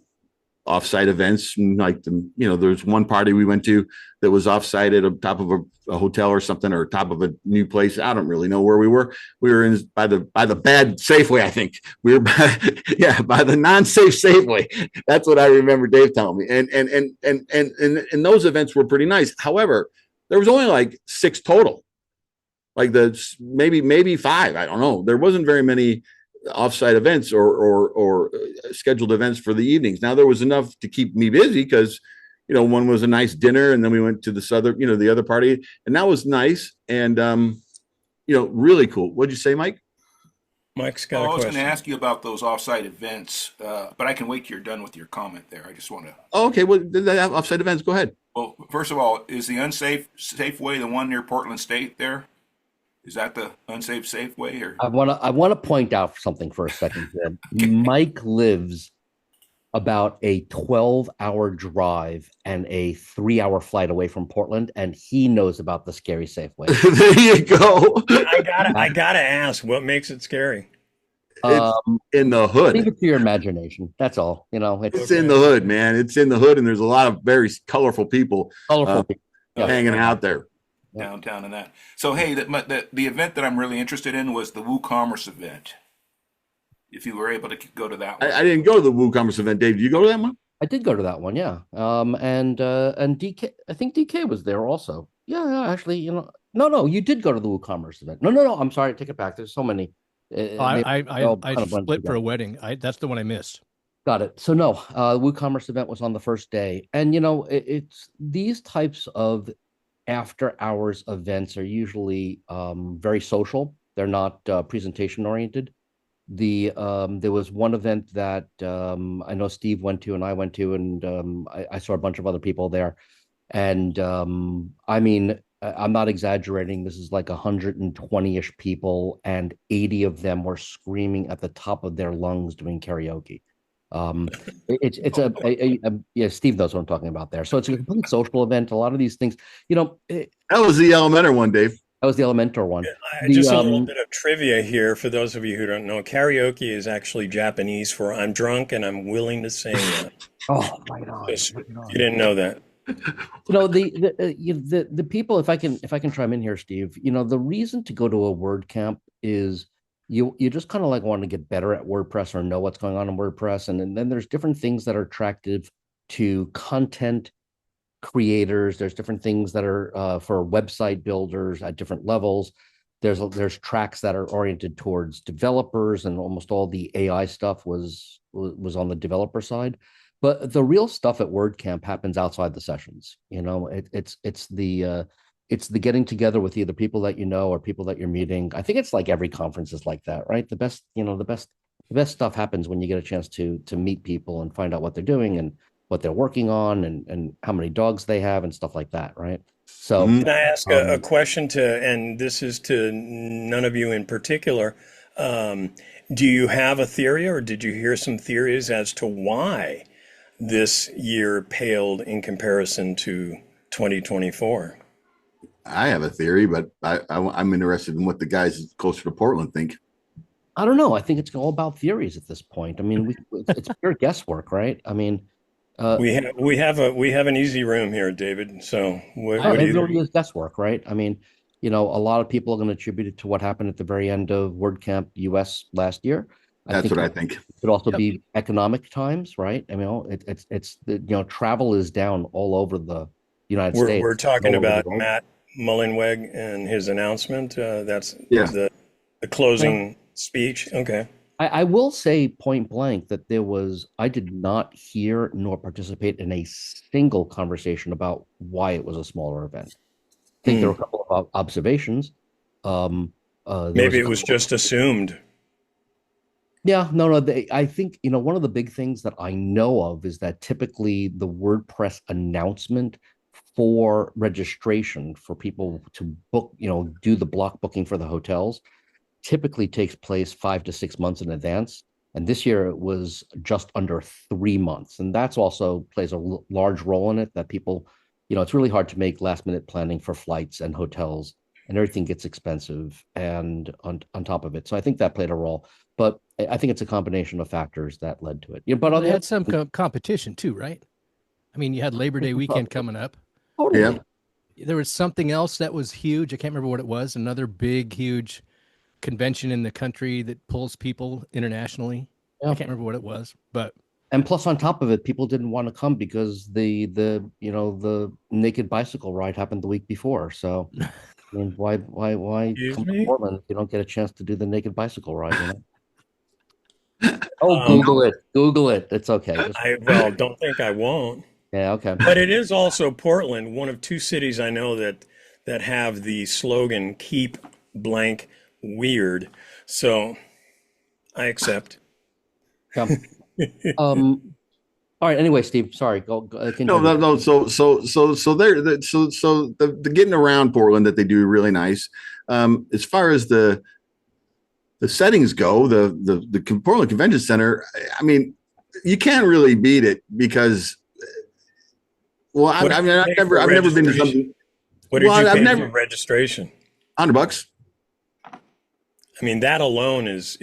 offsite events, and like there's one party we went to that was offsite at the top of a hotel or something, or top of a new place. I don't really know where we were. We were in by the bad Safeway, I think. We were by the non-safe Safeway. That's what I remember Dave telling me. And those events were pretty nice. However, there was only like 6 total. Like maybe 5. I don't know. There wasn't very many offsite events or scheduled events for the evenings. Now, there was enough to keep me busy, because one was a nice dinner, and then we went to this other, the other party, and that was nice, and really cool. What'd you say, Mike? Mike's Oh, got a I was going to question. ask you about those offsite events, but I can wait till you're done with your comment there. I just want to. Oh, okay, well, the offsite events, go ahead. Well, first of all, is the unsafe Safeway the one near Portland State there? Is that the unsafe Safeway or? I want to point out something for a second here. Mike lives about a 12-hour drive and a 3-hour flight away from Portland, and he knows about the scary Safeway. There you go. I gotta ask, what makes it scary? It's in the Leave hood. it to your imagination. That's all. It's in the hood, man. It's in the hood, and there's a lot of very colorful people colorful. people. Yeah. hanging out there. Downtown and that. So hey, the event that I'm really interested in was the WooCommerce event. If you were able to go to that one. I didn't go to the WooCommerce event. Dave, did you go to that one? I did go to that one, yeah. And DK, I think DK was there also. Yeah, actually, no, you did go to the WooCommerce event. No, I'm sorry, take it back. There's so many. I split for a wedding. That's the one I missed. Got it. So no, WooCommerce event was on the first day, and it's these types of after hours events are usually very social. They're not presentation oriented. There was one event that I know Steve went to and I went to, and I saw a bunch of other people there. And I mean, I'm not exaggerating. This is like 120-ish people, and 80 of them were screaming at the top of their lungs doing karaoke. Yeah, Steve knows what I'm talking about there. So it's a complete social event. A lot of these things, That was the Elementor one, Dave. that was the Elementor one. Just a little bit of trivia here for those of you who don't know. Karaoke is actually Japanese for I'm drunk and I'm willing to sing. Oh my God! Just, you didn't know that. The people, if I can chime in here, Steve, the reason to go to a WordCamp is you just kind of like want to get better at WordPress or know what's going on in WordPress. And then there's different things that are attractive to content creators. There's different things that are for website builders at different levels. There's tracks that are oriented towards developers, and almost all the AI stuff was on the developer side. But the real stuff at WordCamp happens outside the sessions. It's the getting together with either people that you know or people that you're meeting. I think it's like every conference is like that, right? The best stuff happens when you get a chance to meet people and find out what they're doing and what they're working on and how many dogs they have and stuff like that, right? So Can I ask a question and this is to none of you in particular. Do you have a theory, or did you hear some theories as to why this year paled in comparison to 2024? I have a theory, but I'm interested in what the guys closer to Portland think. I don't know. I think it's all about theories at this point. I mean, it's pure guesswork, right? I mean, we have an easy room here, David. So what do it you really is guesswork, right? I mean, a lot of people are going to attribute it to what happened at the very end of WordCamp US last year. That's what I think. It could also be economic times, right? I mean, it's travel is down all over the United States. We're talking all over the about world. Matt Mullenweg and his announcement. That's Yeah. the closing speech. Okay. I will say point blank that I did not hear nor participate in a single conversation about why it was a smaller event. I think there were a couple of observations. Maybe it was just assumed. Yeah, no. I think, one of the big things that I know of is that typically the WordPress announcement for registration for people to book, do the block booking for the hotels typically takes place 5 to 6 months in advance. And this year it was just under 3 months. And that's also plays a large role in it, that people, it's really hard to make last minute planning for flights and hotels, and everything gets expensive and on top of it. So I think that played a role. But I think it's a combination of factors that led to it. But They had some competition too, right? I mean, you had Labor Day weekend coming up. Totally. Yeah. There was something else that was huge. I can't remember what it was. Another big, huge convention in the country that pulls people internationally. Yeah. I can't remember what it was, but And plus, on top of it, people didn't want to come because the naked bicycle ride happened the week before. So, I mean, why Excuse come me? to Portland if you don't get a chance to do the naked bicycle ride? Oh, Google it. It's okay. Don't think I won't. Yeah, okay. But it is also Portland, one of two cities I know that have the slogan "Keep blank weird." So I accept. Yeah. All right. Anyway, Steve, sorry. No, Continue. no, no. So the getting around Portland that they do really nice. As far as the settings go, the Portland Convention Center, I mean, you can't really beat it because, well, What did I mean, you I've pay never for been to registration? something. What did Well, you I've pay never for registration? $100. I mean, that alone is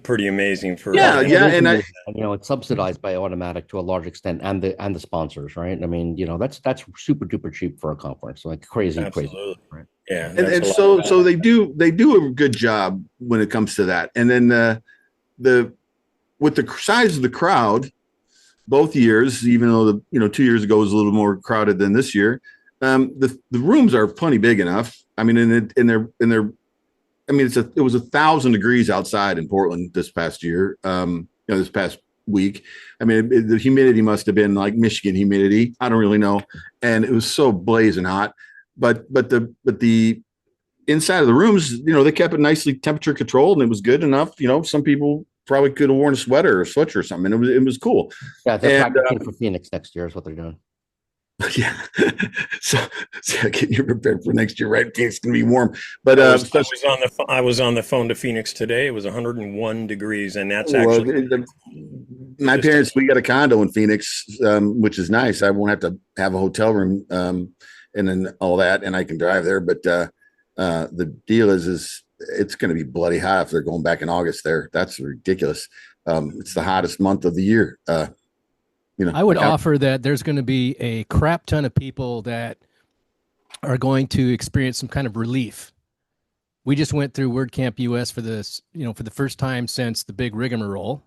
pretty amazing for Yeah, it yeah, is and I amazing. You know, it's subsidized by Automatic to a large extent, and the sponsors, right? I mean, you know, that's super duper cheap for a conference, like crazy, absolutely. right? Yeah, and, that's and a lot so of so they do a good job when it comes to that. And then the with the size of the crowd, both years, even though 2 years ago was a little more crowded than this year, the rooms are plenty big enough. I mean, I mean, it was 1,000 degrees outside in Portland this past year. This past week. I mean, the humidity must have been like Michigan humidity. I don't really know, and it was so blazing hot. But the inside of the rooms, they kept it nicely temperature controlled, and it was good enough. Some people probably could have worn a sweater or sweatshirt or something. And it was cool. Yeah, they're And, practicing for Phoenix next year is what they're doing. yeah. so getting you prepared for next year, right? It's going to be warm. But I was on the phone to Phoenix today. It was 101 degrees, and that's actually my parents. We got a condo in Phoenix, which is nice. I won't have to have a hotel room, and then all that, and I can drive there. But the deal is it's going to be bloody hot if they're going back in August. There, that's ridiculous. It's the hottest month of the year. I would offer that there's going to be a crap ton of people that are going to experience some kind of relief. We just went through WordCamp US for this, for the first time since the big rigmarole.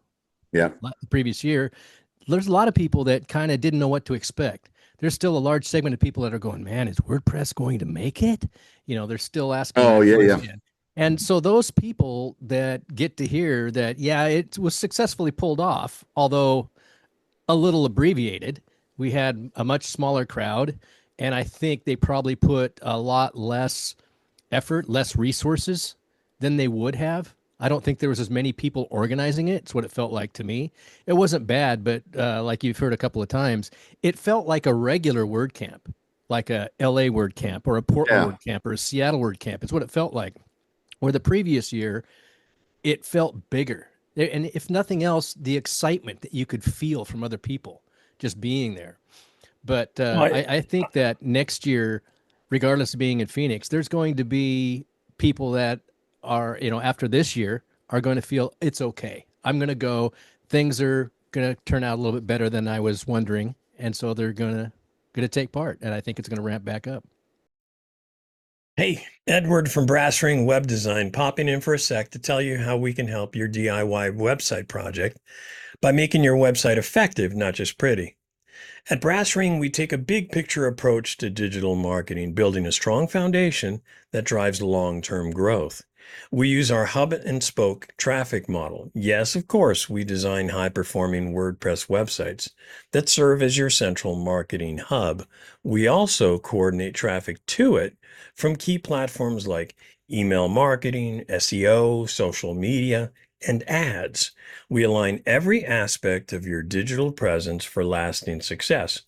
Yeah. The previous year. There's a lot of people that kind of didn't know what to expect. There's still a large segment of people that are going, man, is WordPress going to make it? They're still asking. Oh, yeah, question. yeah. And so those people that get to hear that, yeah, it was successfully pulled off, although a little abbreviated. We had a much smaller crowd, and I think they probably put a lot less effort, less resources than they would have. I don't think there was as many people organizing it. It's what it felt like to me. It wasn't bad, but like you've heard a couple of times, it felt like a regular WordCamp, like a LA WordCamp or a Portland WordCamp or a Seattle WordCamp. It's what it felt like. Where the previous year, it felt bigger. And if nothing else, the excitement that you could feel from other people just being there. But I think that next year, regardless of being in Phoenix, there's going to be people that are, after this year, are going to feel it's okay. I'm going to go. Things are going to turn out a little bit better than I was wondering. And so they're going to take part. And I think it's going to ramp back up. Hey, Edward from Brass Ring Web Design, popping in for a sec to tell you how we can help your DIY website project by making your website effective, not just pretty. At Brass Ring, we take a big picture approach to digital marketing, building a strong foundation that drives long-term growth. We use our hub and spoke traffic model. Yes, of course, we design high-performing WordPress websites that serve as your central marketing hub. We also coordinate traffic to it from key platforms like email marketing, SEO, social media, and ads. We align every aspect of your digital presence for lasting success.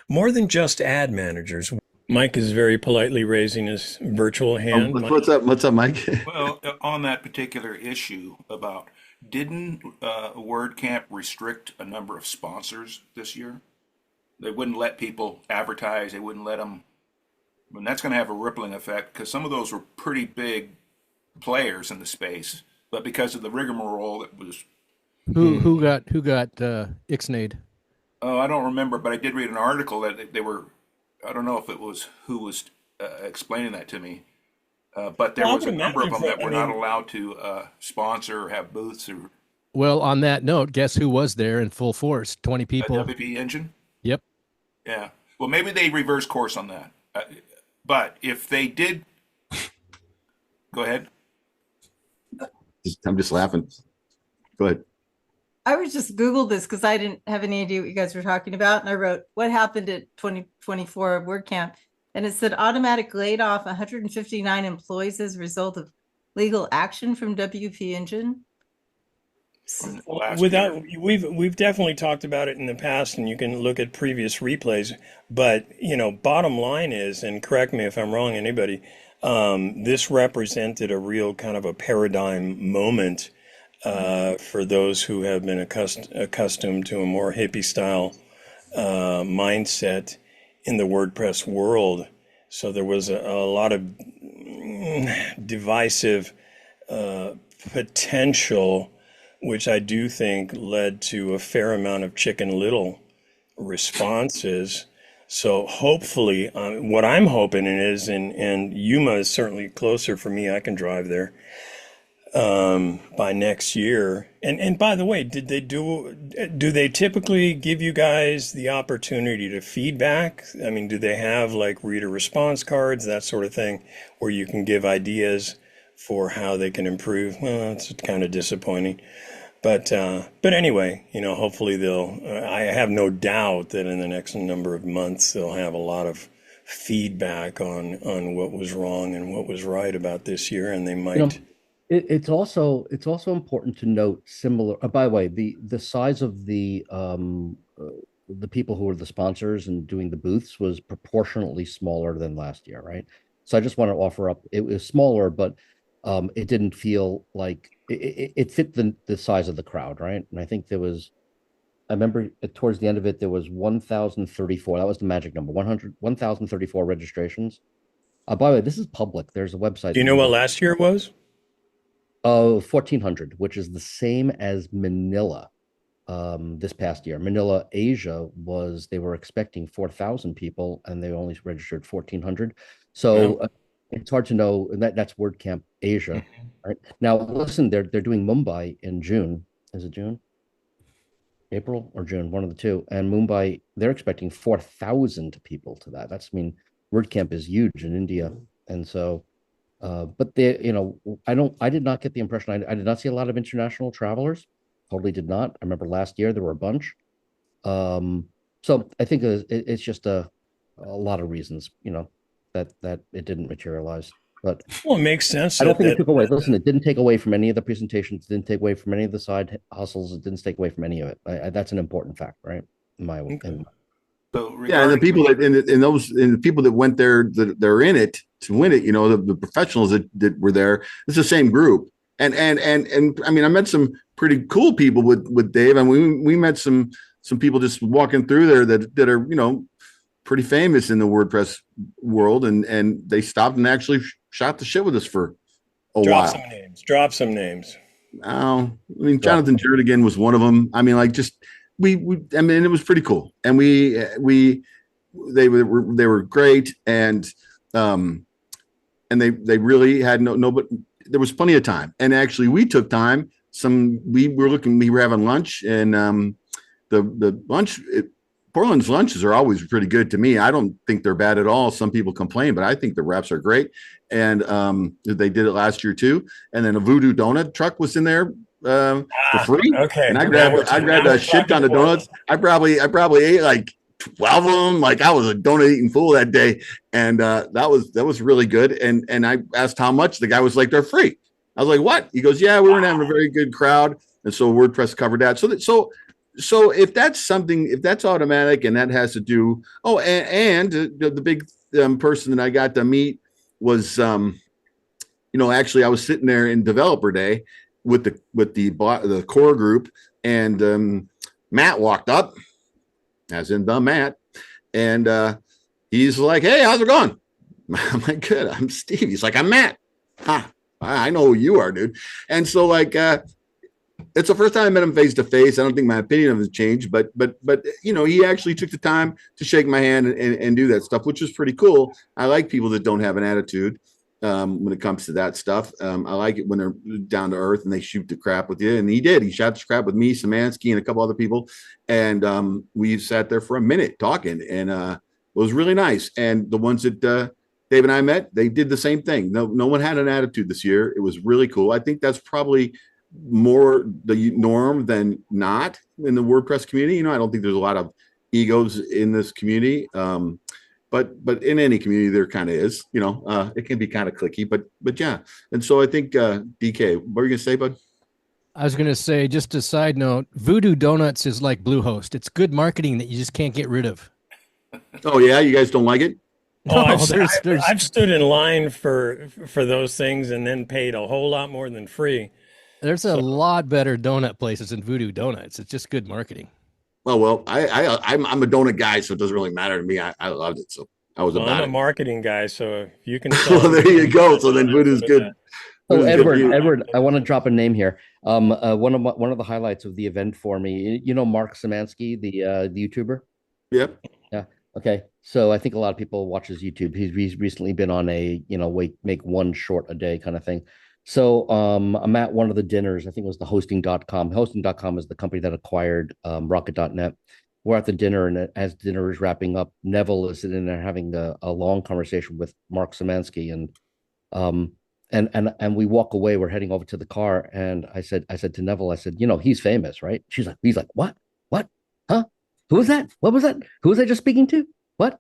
More than just ad managers. Mike is very politely raising his virtual hand. What's up, Mike? Well, on that particular issue about, didn't WordCamp restrict a number of sponsors this year? They wouldn't let people advertise. They wouldn't let them. And that's going to have a rippling effect because some of those were pretty big players in the space, but because of the rigmarole, it was. Who got ixnayed? Oh, I don't remember, but I did read an article that they were. I don't know if it was who was explaining that to me, but there was a number of them that were not allowed to sponsor or have booths. Or well, on that note, guess who was there in full force? 20 people. WP Engine. Yep. Yeah. Well, maybe they reverse course on that. But if they did, go ahead. I'm just laughing. Go ahead. I was just Googled this because I didn't have any idea what you guys were talking about. And I wrote, what happened at 2024 WordCamp? And it said Automatic laid off 159 employees as a result of legal action from WP Engine. from last Without year. we've definitely talked about it in the past, and you can look at previous replays. But bottom line is, and correct me if I'm wrong, anybody, this represented a real kind of a paradigm moment for those who have been accustomed to a more hippie style mindset in the WordPress world. So there was a lot of divisive potential, which I do think led to a fair amount of Chicken Little responses. So hopefully, what I'm hoping is, and Yuma is certainly closer for me, I can drive there by next year. And by the way, do they typically give you guys the opportunity to feedback? I mean, do they have like reader response cards, that sort of thing, where you can give ideas for how they can improve? Well, it's kind of disappointing. But anyway, hopefully I have no doubt that in the next number of months they'll have a lot of feedback on what was wrong and what was right about this year, and they might. It's also important to note similar. By the way, the size of the people who were the sponsors and doing the booths was proportionately smaller than last year, right? So I just want to offer up. It was smaller, but it didn't feel like it fit the size of the crowd, right? And I think there was. I remember towards the end of it, there was 1,034. That was the magic number. 1,034 registrations. By the way, this is public. There's a website. Do you know what last year was? 1,400, which is the same as Manila this past year. Manila, Asia they were expecting 4,000 people and they only registered 1,400. So it's hard to know. And that's WordCamp Asia. Right now, listen, they're doing Mumbai in June. Is it June? April or June, one of the two. And Mumbai, they're expecting 4,000 people to that. WordCamp is huge in India. And so, but I did not get the impression, I did not see a lot of international travelers. Totally did not. I remember last year there were a bunch. So I think it's just a lot of reasons, that it didn't materialize. But Well, it makes sense I don't think it that took away. Listen, it didn't take away from any of the presentations. It didn't take away from any of the side hustles. It didn't take away from any of it. That's an important fact, right? In my opinion. So Yeah, and the regarding people that and the people that went there that they're in it to win it, the professionals that were there, it's the same group. And I mean, I met some pretty cool people with Dave, and we met some people just walking through there that are pretty famous in the WordPress world, and they stopped and actually shot the shit with us for a while. Drop some names. I mean, Jonathan Jernigan was one of them. I mean, like just. I mean, it was pretty cool, and they were great, and they really had but there was plenty of time, and actually we took time. We were having lunch, and the lunch. Portland's lunches are always pretty good to me. I don't think they're bad at all. Some people complain, but I think the reps are great, and they did it last year too. And then a Voodoo Donut truck was in there. For free. Okay. And I grabbed a shit ton of donuts. I probably ate like 12 of them. Like I was a donut eating fool that day. And that was really good. And I asked how much. The guy was like, they're free. I was like, what? He goes, yeah, we weren't having a very good crowd. And so WordPress covered that. So if that's something, if that's automatic and that has to do, and the big person that I got to meet was, actually I was sitting there in developer day with the core group, and Matt walked up, as in the Matt, and he's like, "Hey, how's it going?" I'm like, "Good. I'm Steve." He's like, "I'm Matt." I know who you are, dude. And so like, it's the first time I met him face to face. I don't think my opinion of him has changed, but he actually took the time to shake my hand and do that stuff, which is pretty cool. I like people that don't have an attitude. When it comes to that stuff, I like it when they're down to earth and they shoot the crap with you. And he did. He shot the crap with me, Samansky, and a couple other people. And we sat there for a minute talking, and it was really nice. And the ones that Dave and I met, they did the same thing. No one had an attitude this year. It was really cool. I think that's probably more the norm than not in the WordPress community. I don't think there's a lot of egos in this community. But in any community there kind of is, it can be kind of cliquey, but yeah. And so I think DK, what were you gonna say, bud? I was going to say, just a side note, Voodoo Donuts is like Bluehost. It's good marketing that you just can't get rid of. Oh yeah, you guys don't like it? Oh, No, there's I've stood in line for those things and then paid a whole lot more than free. there's a lot better donut places than Voodoo Donuts. It's just good marketing. Oh well, I'm a donut guy, so it doesn't really matter to me. I loved it, so I was Well, I'm about a it. marketing guy, so if you can sell Well, there you go. So then Voodoo's good. Oh, Voodoo's good for you. Edward, I want to drop a name here. One of the highlights of the event for me, you know, Mark Szymanski, the YouTuber. Yep. Yeah. Okay. So I think a lot of people watches YouTube. He's recently been on a, you know, make one short a day kind of thing. So I'm at one of the dinners. I think it was the hosting.com. Hosting.com is the company that acquired rocket.net. We're at the dinner, and as dinner is wrapping up, Neville is sitting there having a long conversation with Mark Szymanski, and we walk away. We're heading over to the car, and I said to Neville, I said, you know, he's famous, right? He's like, what? Huh? Who was that? What was that? Who was I just speaking to? What?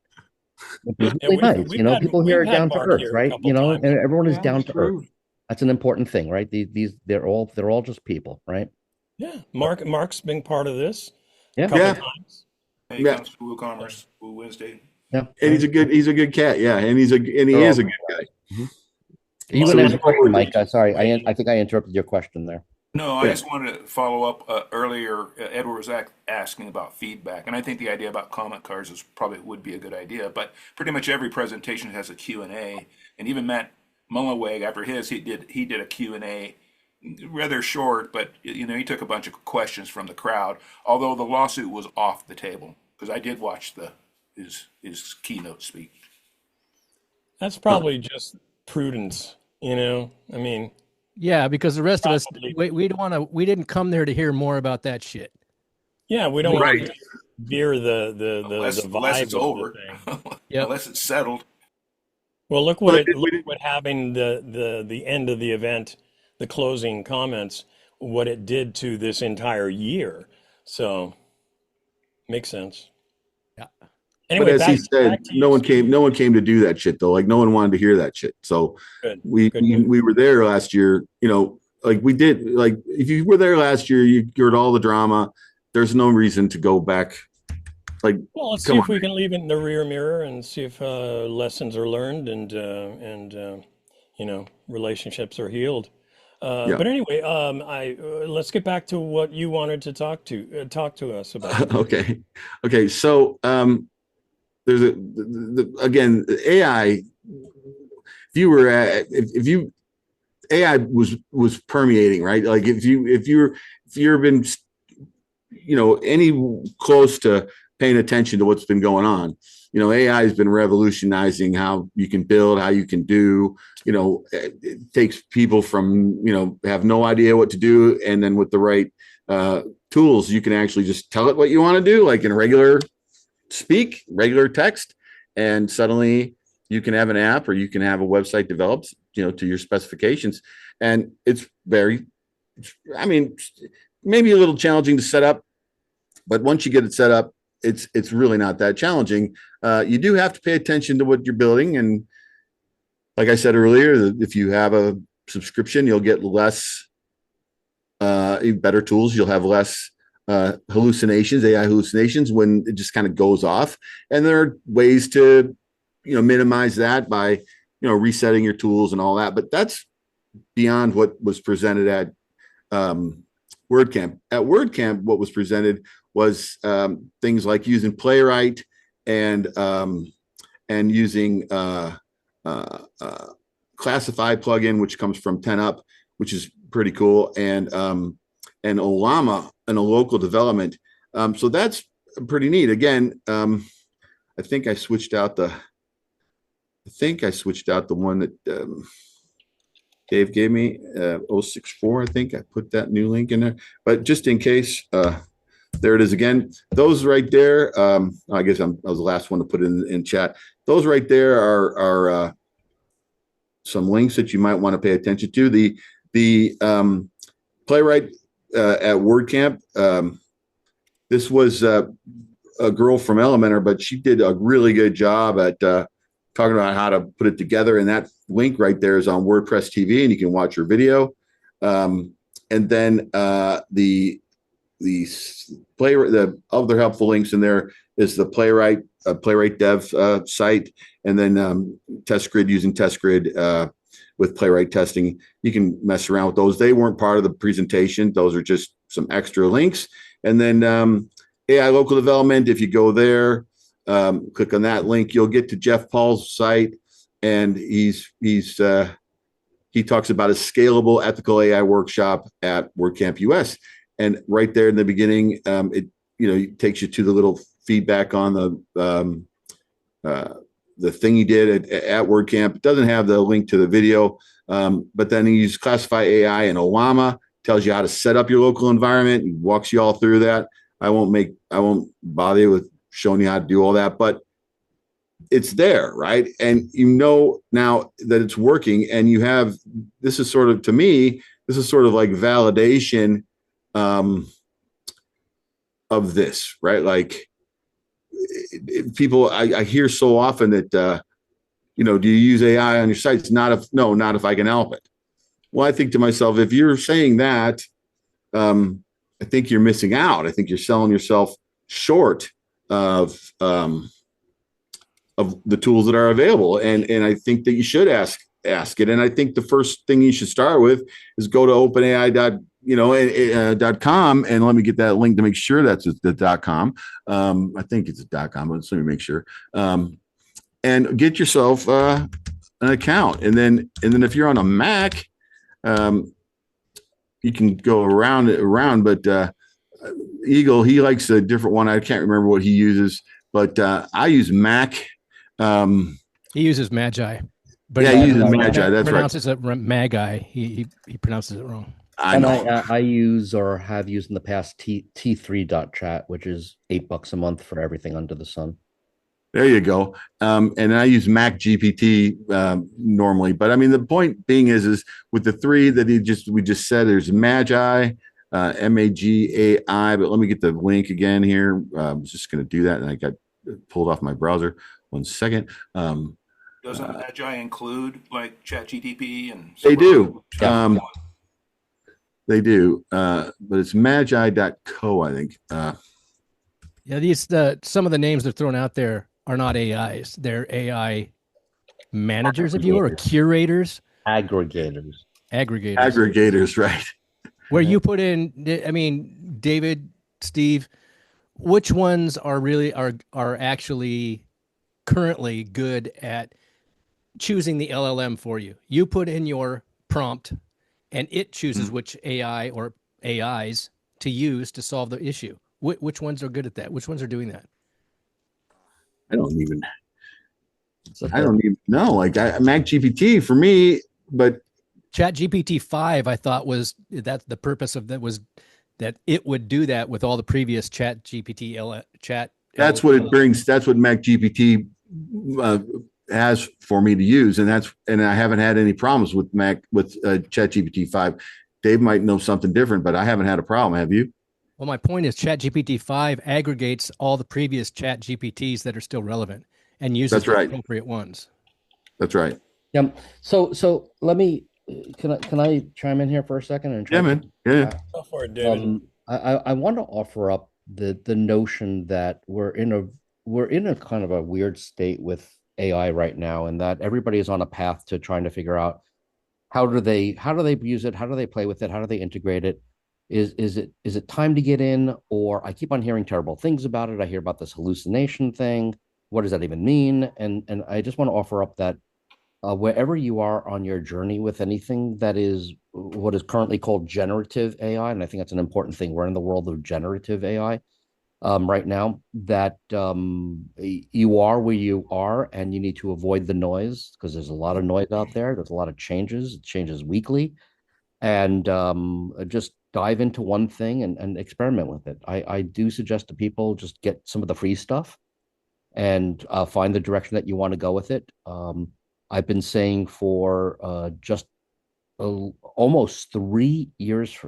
It's really nice. You know, people here are down to earth, right? You know, and everyone is Yeah, down it's to true. earth. That's an important thing, right? They're all just people, right? Yeah, Mark's been part of this a Yeah. couple Yeah. times. Hey, Yeah. comes to WooCommerce, Woo Wednesday. Yeah. And he's a good cat. Yeah, and he is a good guy. Mhm. You So can he's ask a question, always- Mike. Sorry, I think I interrupted your question there. No, I Yeah. just wanted to follow up earlier. Edward was asking about feedback, and I think the idea about comment cards would be a good idea. But pretty much every presentation has a Q&A, and even Matt Mullenweg, after his, he did a Q&A, rather short, but you know, he took a bunch of questions from the crowd. Although the lawsuit was off the table, because I did watch his keynote speak. That's probably just prudence, you know. I mean, Yeah, because the rest of us, Probably. we don't want to. We didn't come there to hear more about that shit. yeah, we don't want Right. to veer the Unless vibe it's of over, the thing. Yep. unless it's settled. Well, Well, look what having the end of the event, the closing comments, what it did to this entire year. So makes sense. Yeah. Anyway, But as he said, back to you, no one Steve. came to do that shit though. Like no one wanted to hear that shit. So Good. we Good. we were there last year, you know, like we did, like if you were there last year, you heard all the drama. There's no reason to go back. Like, Well, let's come see if on. we can leave it in the rear mirror and see if lessons are learned and you know, relationships are healed. Yeah. But anyway, let's get back to what you wanted to talk to us about. Okay. So there's again, AI, if you AI was permeating, right? Like if you've been, you know, any close to paying attention to what's been going on, you know, AI has been revolutionizing how you can build, how you can do, you know, it takes people from, you know, have no idea what to do. And then with the right tools, you can actually just tell it what you want to do, like in regular text. And suddenly you can have an app or you can have a website developed, you know, to your specifications. And it's I mean, maybe a little challenging to set up, but once you get it set up, it's really not that challenging. You do have to pay attention to what you're building. And like I said earlier, if you have a subscription, you'll get less, better tools. You'll have less hallucinations, AI hallucinations, when it just kind of goes off. And there are ways to, you know, minimize that by, you know, resetting your tools and all that. But that's beyond what was presented at WordCamp. At WordCamp, what was presented was things like using Playwright and using Classify plugin, which comes from 10up, which is pretty cool, and Olama and a local development. So that's pretty neat. Again, I think I switched out the one that Dave gave me, 064. I think I put that new link in there, but just in case, there it is again. Those right there, I guess I was the last one to put in chat. Those right there are some links that you might want to pay attention to. The Playwright at WordCamp. This was a girl from Elementor, but she did a really good job at talking about how to put it together. And that link right there is on WordPress TV, and you can watch her video. and then the other helpful links in there is the Playwright dev site, and then test grid, using test grid with Playwright testing. You can mess around with those. They weren't part of the presentation. Those are just some extra links. And then AI local development, if you go there, click on that link, you'll get to Jeff Paul's site, and he talks about a scalable ethical AI workshop at WordCamp US. And right there in the beginning, it takes you to the little feedback on the thing he did at WordCamp. It doesn't have the link to the video, but then he uses Classify AI and Olama, tells you how to set up your local environment. He walks you all through that. I won't bother you with showing you how to do all that, but it's there, right? And you know now that it's working, and this is sort of, to me, this is sort of like validation of this, right? Like people, I hear so often that, do you use AI on your sites? Not if I can help it. Well, I think to myself, if you're saying that, I think you're missing out. I think you're selling yourself short of the tools that are available. And I think that you should ask it. And I think the first thing you should start with is go to openai.com, and let me get that link to make sure that's the .com. I think it's a .com, but let me make sure. And get yourself an account. And then if you're on a Mac, you can go around, but Eagle, he likes a different one. I can't remember what he uses, but I use Mac. He uses Magi. But yeah, he uses Magi. That's right. Pronounces it Magi. He pronounces it wrong. I use, or have used in the past, T3.chat, which is $8 a month for everything under the sun. There you go. And I use Mac GPT normally, but I mean, the point being is with the three that we just said, there's Magi, Magai, but let me get the link again here. I was just going to do that, and I got pulled off my browser. 1 second. Doesn't Magi include like ChatGPT and? They do. They do, but it's magi.co, I think. Yeah, some of the names they're throwing out there are not AIs. They're AI managers, if you will, or curators. Aggregators, right. Where you put in, I mean, David, Steve, which ones are actually currently good at choosing the LLM for you? You put in your prompt, and it chooses which AI or AIs to use to solve the issue. Which ones are good at that? Which ones are doing that? I don't even know. Like Mac GPT for me, but ChatGPT 5, I thought that the purpose of that was that it would do that with all the previous ChatGPT chat. That's what it brings. That's what Mac GPT has for me to use, and I haven't had any problems with ChatGPT 5. Dave might know something different, but I haven't had a problem. Have you? Well, my point is ChatGPT 5 aggregates all the previous ChatGPTs that are still relevant and uses the appropriate ones. That's right. Yeah. So let me. Can I chime in here for a second? And yeah, man. Yeah. Go for it, David. I want to offer up the notion that we're in a kind of a weird state with AI right now, and that everybody is on a path to trying to figure out how do they use it, how do they play with it, how do they integrate it. Is it time to get in? Or I keep on hearing terrible things about it. I hear about this hallucination thing. What does that even mean? And I just want to offer up that wherever you are on your journey with anything that is what is currently called generative AI, and I think that's an important thing. We're in the world of generative AI right now, that you are where you are, and you need to avoid the noise, because there's a lot of noise out there. There's a lot of changes. It changes weekly. And just dive into one thing and experiment with it. I do suggest to people just get some of the free stuff and find the direction that you want to go with it. I've been saying for just almost 3 years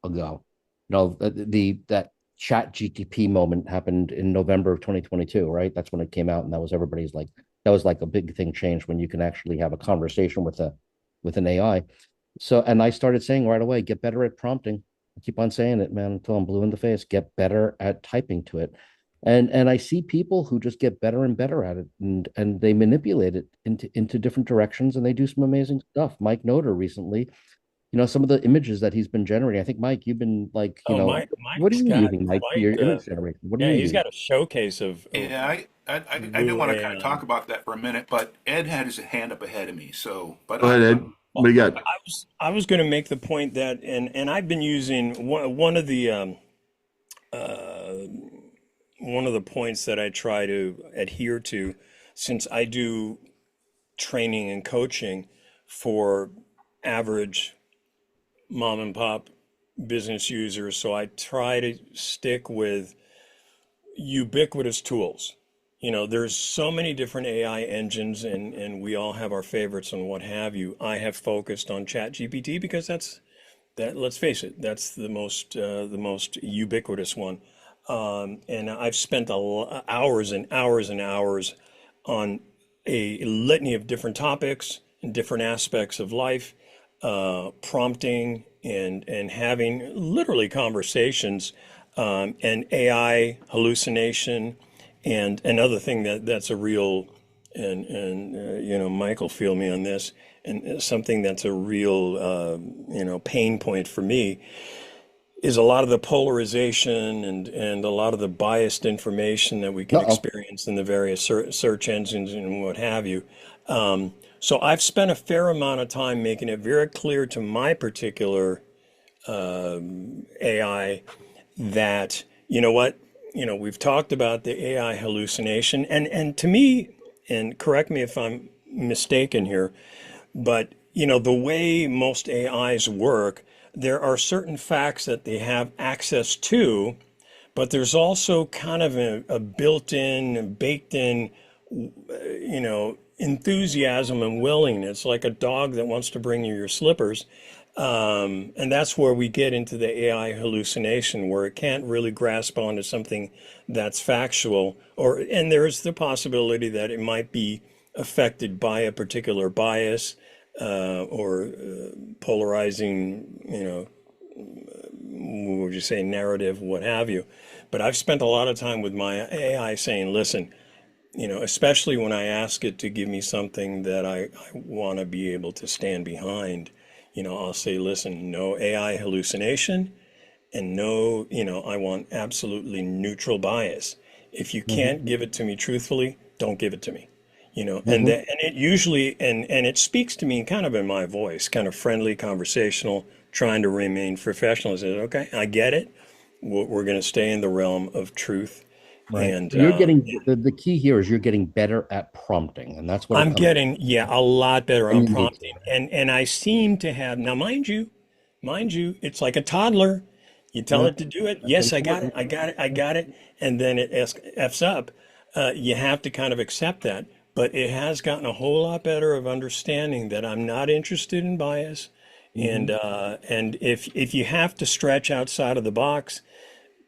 ago, that Chat GTP moment happened in November of 2022, right? That's when it came out, and that was that was like a big thing changed when you can actually have a conversation with an AI. So, and I started saying right away, get better at prompting. I keep on saying it, man, until I'm blue in the face. Get better at typing to it. And I see people who just get better and better at it, and they manipulate it into different directions, and they do some amazing stuff. Mike Noter recently, some of the images that he's been generating. I think, Mike, you've been like, Oh, what are Mike's you got using, Mike, for quite your image generation? What are yeah, you he's using? got a showcase of Yeah, I do blue want to kind of AI. talk about that for a minute, but Ed had his hand up ahead of me. So, but Go ahead, Ed. What do you got? I was going to make the point that, and I've been using one of the points that I try to adhere to, since I do training and coaching for average mom and pop business users. So I try to stick with ubiquitous tools. There's so many different AI engines, and we all have our favorites and what have you. I have focused on ChatGPT because let's face it, that's the most ubiquitous one. And I've spent hours and hours and hours on a litany of different topics and different aspects of life, prompting and having literally conversations, and AI hallucination, and another thing that's a real, and Michael feel me on this, and something that's a real pain point for me is a lot of the polarization and a lot of the biased information that we can Uh-oh. experience in the various search engines and what have you. So I've spent a fair amount of time making it very clear to my particular AI that, you know what, we've talked about the AI hallucination, and to me, and correct me if I'm mistaken here, but the way most AIs work, there are certain facts that they have access to, but there's also kind of a built-in, baked-in, enthusiasm and willingness, like a dog that wants to bring you your slippers. And that's where we get into the AI hallucination, where it can't really grasp onto something that's factual, and there's the possibility that it might be affected by a particular bias, or polarizing, what would you say, narrative, what have you. But I've spent a lot of time with my AI saying, listen, especially when I ask it to give me something that I want to be able to stand behind, I'll say, listen, no AI hallucination, and no, I want absolutely neutral bias. If you Mhm. can't give it to me truthfully, don't give it to me. Mhm. And it usually, and it speaks to me kind of in my voice, kind of friendly, conversational, trying to remain professional. I said, okay, I get it. We're going to stay in the realm of truth. Right. And So you're getting the key here is you're getting better at prompting, and that's what it I'm comes. getting, yeah, a lot better And on you need to. prompting. And I seem to have, now mind you, it's like a toddler. You tell Yeah, it to do it. that's Yes, I got it. important. I got it. I got it. And then it F's up. You have to kind of accept that. But it has gotten a whole lot better of understanding that I'm not interested in bias. Hmm. And if you have to stretch outside of the box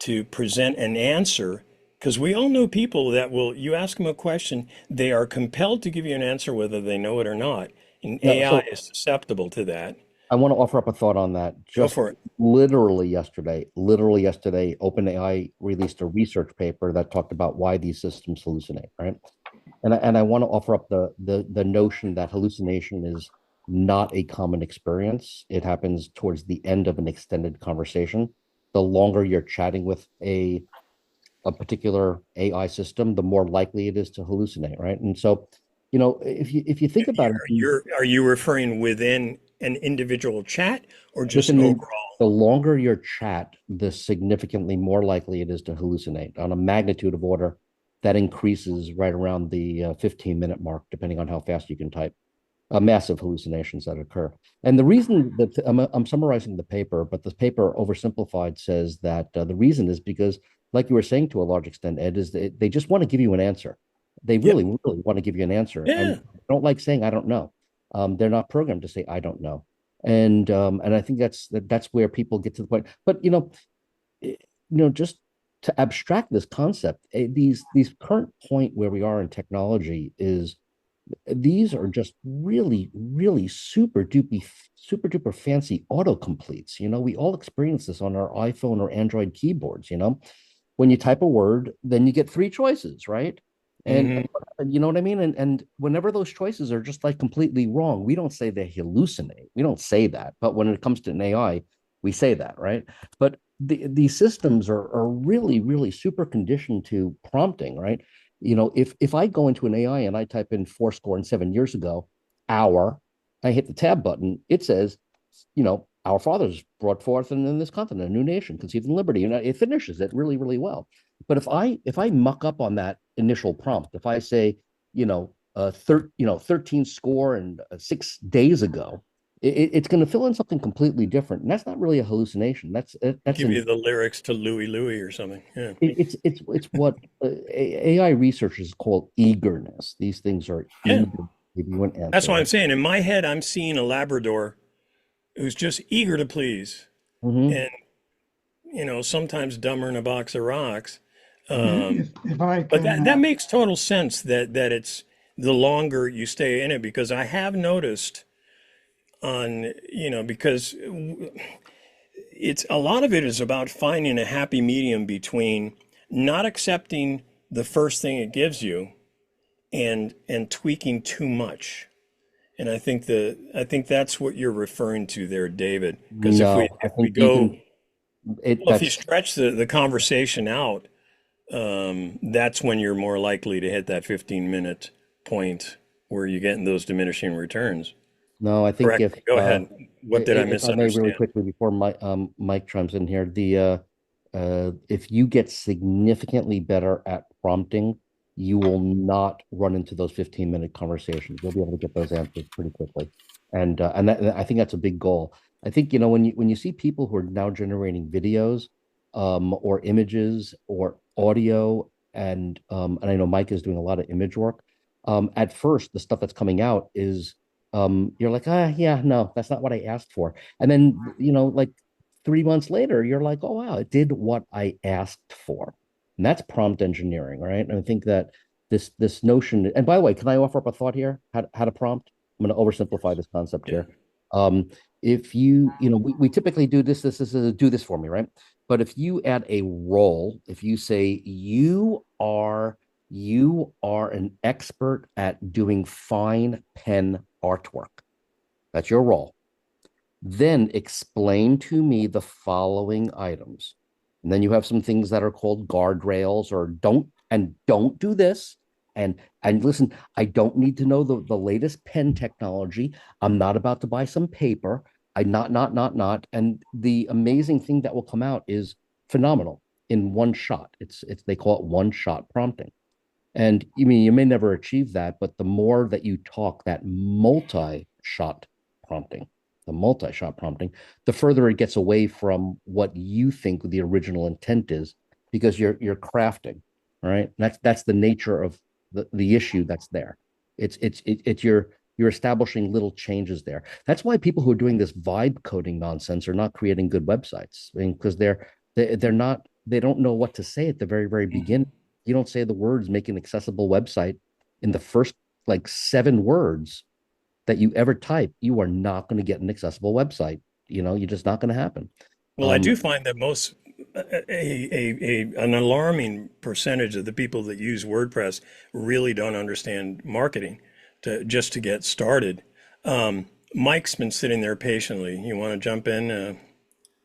to present an answer, because we all know people that you ask them a question, they are compelled to give you an answer whether they know it or not. And Yeah. AI So is susceptible to that. I want to offer up a thought on that. Go Just for it. literally yesterday, OpenAI released a research paper that talked about why these systems hallucinate, right? And I want to offer up the notion that hallucination is not a common experience. It happens towards the end of an extended conversation. The longer you're chatting with a particular AI system, the more likely it is to hallucinate, right? And so, if you think about it, Are you referring within an individual chat or just within overall? the longer your chat, the significantly more likely it is to hallucinate on a magnitude of order that increases right around the 15-minute mark, depending on how fast you can type. Massive hallucinations that occur. And the reason that I'm summarizing the paper, but the paper oversimplified says that the reason is because, like you were saying to a large extent, Ed, is they just want to give you an answer. They Yep. really, really want to give you an answer, and Yeah. don't like saying I don't know. They're not programmed to say I don't know, and I think that's where people get to the point. But just to abstract this concept, these current point where we are in technology is These are just really, really super duper fancy autocompletes. We all experience this on our iPhone or Android keyboards. When you type a word, then you get three choices, right? And you know what I mean? And whenever those choices are just like completely wrong, we don't say they hallucinate. We don't say that. But when it comes to an AI, we say that, right? But these systems are really, really super conditioned to prompting, right? If I go into an AI and I type in 7 years ago, hour, I hit the tab button, it says, our fathers brought forth in this continent a new nation, conceived in liberty, and it finishes it really, really well. But if I muck up on that initial prompt, if I say, 13 score and 6 days ago, it's going to fill in something completely different, and that's not really a hallucination. That's Give you the lyrics to Louie Louie or something. Yeah. it's what AI researchers call eagerness. These things are Yeah. eager to give you an answer. That's what I'm saying. In my head, I'm seeing a Labrador who's just eager to please, Mhm. and sometimes dumber than a box of rocks. If I But can, that makes total sense that it's the longer you stay in it, because I have noticed because it's a lot of it is about finding a happy medium between not accepting the first thing it gives you and tweaking too much. And I think that's what you're referring to there, David. Because No, I if we think you go, can. well, if you stretch the conversation out, that's when you're more likely to hit that 15-minute point where you're getting those diminishing returns. No, I think Correct. Go ahead. What did I if I may really misunderstand? quickly before Mike chimes in here, if you get significantly better at prompting, you will not run into those 15-minute conversations. You'll be able to get those answers pretty quickly. And I think that's a big goal. I think, when you see people who are now generating videos, or images or audio, and I know Mike is doing a lot of image work. At first, the stuff that's coming out is, you're like, yeah, no, that's not what I asked for. And then, like 3 months later, you're like, oh wow, it did what I asked for. And that's prompt engineering, right? And I think that this notion, and by the way, can I offer up a thought here? How to prompt? I'm going to oversimplify this concept Yeah. here. If we typically do this do this for me, right? But if you add a role, if you say you are an expert at doing fine pen artwork, that's your role. Then explain to me the following items. And then you have some things that are called guardrails, or don't do this. And listen, I don't need to know the latest pen technology. I'm not about to buy some paper. I not. And the amazing thing that will come out is phenomenal in one shot. It's they call it one shot prompting. And you may never achieve that, but the more that you talk that multi-shot prompting, the further it gets away from what you think the original intent is, because you're crafting, right? That's the nature of the issue that's there. It's you're establishing little changes there. That's why people who are doing this vibe coding nonsense are not creating good websites. I mean, because they don't know what to say at the very, very beginning. You don't say the words make an accessible website in the first like 7 words that you ever type, you are not going to get an accessible website. You're just not going to happen. Well, I do find that an alarming percentage of the people that use WordPress really don't understand marketing just to get started. Mike's been sitting there patiently. You want to jump in?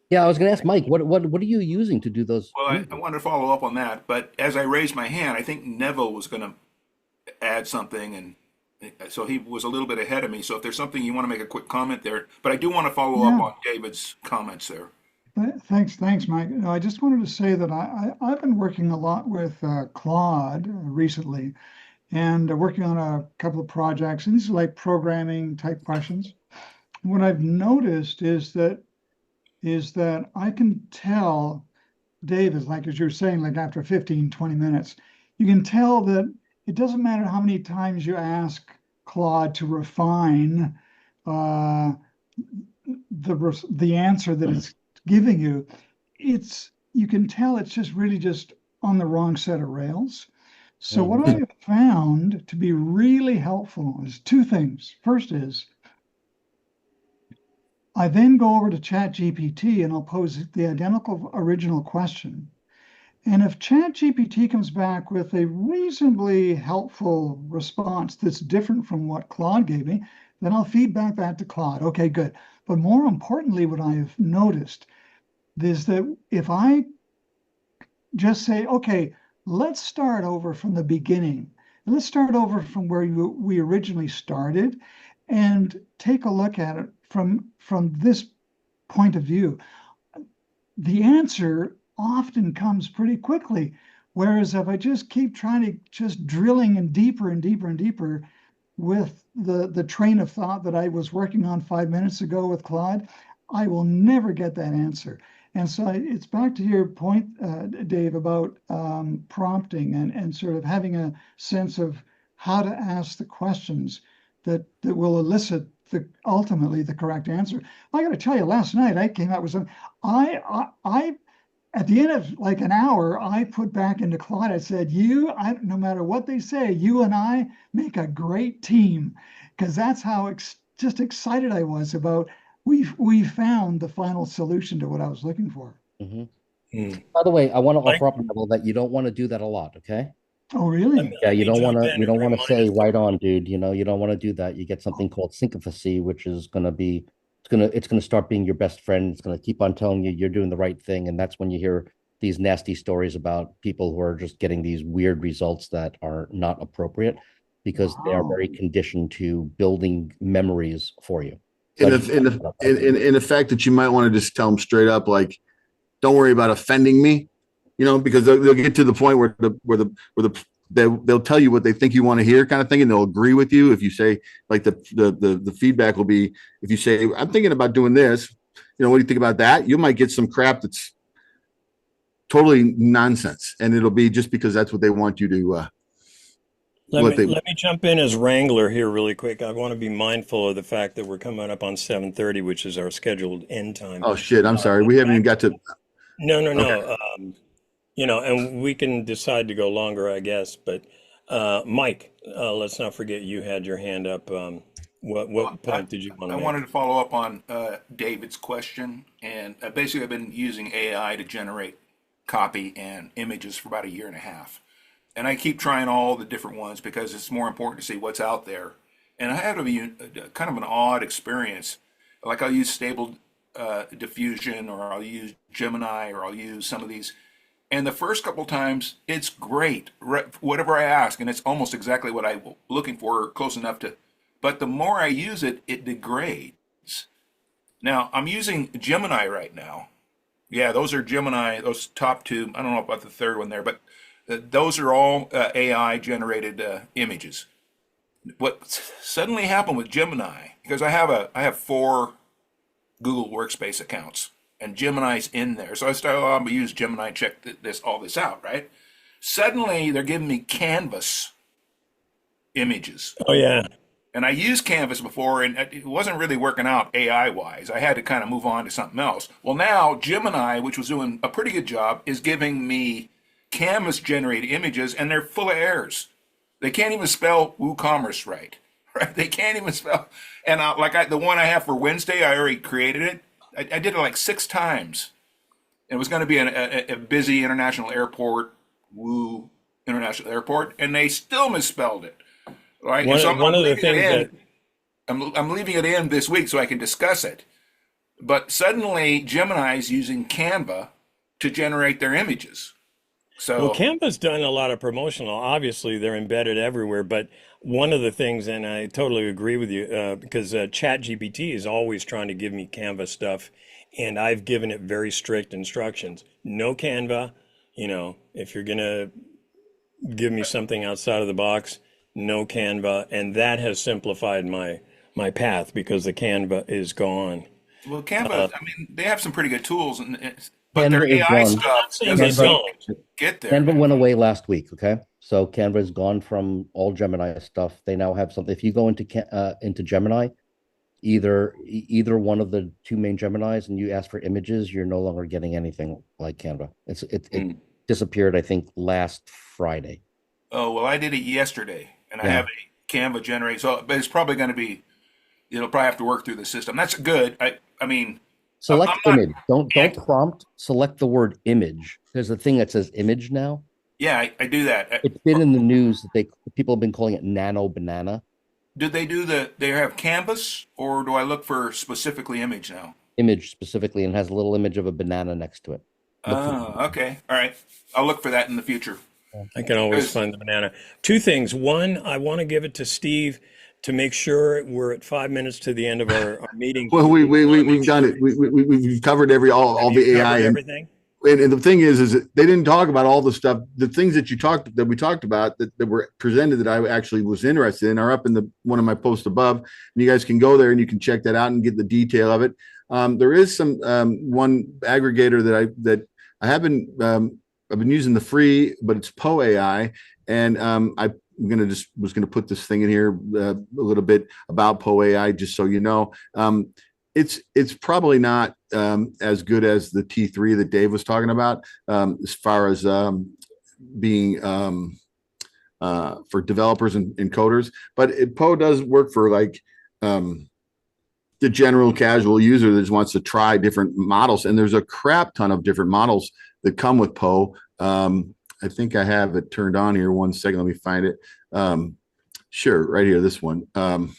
Yeah, I was going to ask Mike, what are you using to do those? Well, I wanted to follow up on that, but as I raised my hand, I think Neville was going to add something, and so he was a little bit ahead of me. So if there's something you want to make a quick comment there, but I do want to follow up on David's comments there. Thanks, Mike. No, I just wanted to say that I've been working a lot with Claude recently, and working on a couple of projects, and these are like programming type questions. And what I've noticed is that I can tell, Dave, is like, as you're saying, like after 15, 20 minutes, you can tell that it doesn't matter how many times you ask Claude to refine the answer that it's giving you. You can tell it's just really just on the wrong set of rails. So what I have found to be really helpful is two things. First is I then go over to ChatGPT and I'll pose the identical original question. And if ChatGPT comes back with a reasonably helpful response that's different from what Claude gave me, then I'll feed back that to Claude. Okay, good. But more importantly, what I have noticed is that if I just say, okay, let's start over from the beginning. Let's start over from where we originally started and take a look at it from this point of view. The answer often comes pretty quickly. Whereas if I just keep trying to just drilling in deeper and deeper and deeper with the train of thought that I was working on 5 minutes ago with Claude, I will never get that answer. And so it's back to your point, Dave, about prompting and sort of having a sense of how to ask the questions that will elicit ultimately the correct answer. I got to tell you, last night I came out with something. I at the end of like an hour, I put back into Claude. I said, no matter what they say, you and I make a great team, because that's how just excited I was about. We found the final solution to what I was looking for. By the way, I want to offer up a level that you don't want to do that a lot. Okay. Oh, really? Yeah, you don't want to say right on, dude. You don't want to do that. You get something called syncophacy, which is going to be it's going to start being your best friend. It's going to keep on telling you you're doing the right thing, and that's when you hear these nasty stories about people who are just getting these weird results that are not appropriate because they are very conditioned to building memories for you. So in the fact that you might want to just tell them straight up, like, don't worry about offending me, because they'll get to the point where they'll tell you what they think you want to hear, kind of thing, and they'll agree with you if you say, like, the feedback will be, if you say, I'm thinking about doing this, what do you think about that? You might get some crap that's totally nonsense, and it'll be just because that's what they want you to. Let me jump in as wrangler here really quick. I want to be mindful of the fact that we're coming up on 7:30, which is our scheduled end time. Oh shit! I'm sorry, we haven't even got to. No. Okay. And we can decide to go longer, I guess. But Mike, let's not forget you had your hand up. What point did you want to make? I wanted to follow up on David's question, and basically I've been using AI to generate copy and images for about a year and a half. And I keep trying all the different ones because it's more important to see what's out there. And I had kind of an odd experience. Like I'll use stable diffusion, or I'll use Gemini, or I'll use some of these. And the first couple times, it's great, whatever I ask, and it's almost exactly what I'm looking for, close enough to. But the more I use it, it degrades. Now, I'm using Gemini right now. Yeah, those are Gemini, those top two. I don't know about the third one there, but those are all AI generated images. What suddenly happened with Gemini, because I have 4 Google Workspace accounts, and Gemini's in there. So I started, I'm gonna use Gemini, check all this out, right? Suddenly they're giving me Canvas images. Oh yeah. And I used Canvas before, and it wasn't really working out AI wise. I had to kind of move on to something else. Well, now Gemini, which was doing a pretty good job, is giving me Canvas generated images, and they're full of errors. They can't even spell WooCommerce right. They can't even spell. And the one I have for Wednesday, I already created it. I did it like 6 times. It was going to be a busy international airport, Woo International Airport, and they still misspelled it. Right. One of the things that I'm leaving it in this week so I can discuss it. But suddenly Gemini is using Canva to generate their images. So Canva's done a lot of promotional. Obviously, they're embedded everywhere. But one of the things, and I totally agree with you, because ChatGPT is always trying to give me Canva stuff, and I've given it very strict instructions. No Canva. If you're gonna give me something outside of the box, no Canva, and that has simplified my path because the Canva is gone. Well, Canva, they have some pretty good tools, but their AI stuff doesn't get there. Canva went away last week. Okay, so Canva is gone from all Gemini stuff. They now have something. If you go into Gemini, either one of the 2 main Geminis, and you ask for images, you're no longer getting anything like Canva. It disappeared, I think, last Friday. Oh, well, I did it yesterday, and I Yeah. have a Canva generate. So, but it's probably going to be. It'll probably have to work through the system. That's good. I mean, I'm Select not. image. Don't prompt. Select the word image. There's a thing that says image now. Yeah, I do that. It's been in the news that people have been calling it nano banana. Did they do they have Canvas, or do I look for specifically image now? Image specifically, and has a little image of a banana next to it. Look for Oh, okay. All right. I'll look for that in the future. I can always Because- find the banana. Two things. One, I want to give it to Steve to make sure we're at 5 minutes to the end of our meeting. Well, we've done it. We've covered all Have the you AI covered and everything? and the thing is that they didn't talk about all the stuff, the things that we talked about that were presented that I actually was interested in are up in one of my posts above. And you guys can go there and you can check that out and get the detail of it. There is some one aggregator that I have been I've been using the free, but it's Poe AI, and I was gonna put this thing in here a little bit about Poe AI just so you know. It's probably not as good as the T3 that Dave was talking about as far as being for developers and coders, but Poe does work for like the general casual user that just wants to try different models. And there's a crap ton of different models that come with Poe. I think I have it turned on here. 1 second, let me find it. Sure, right here, this one. Let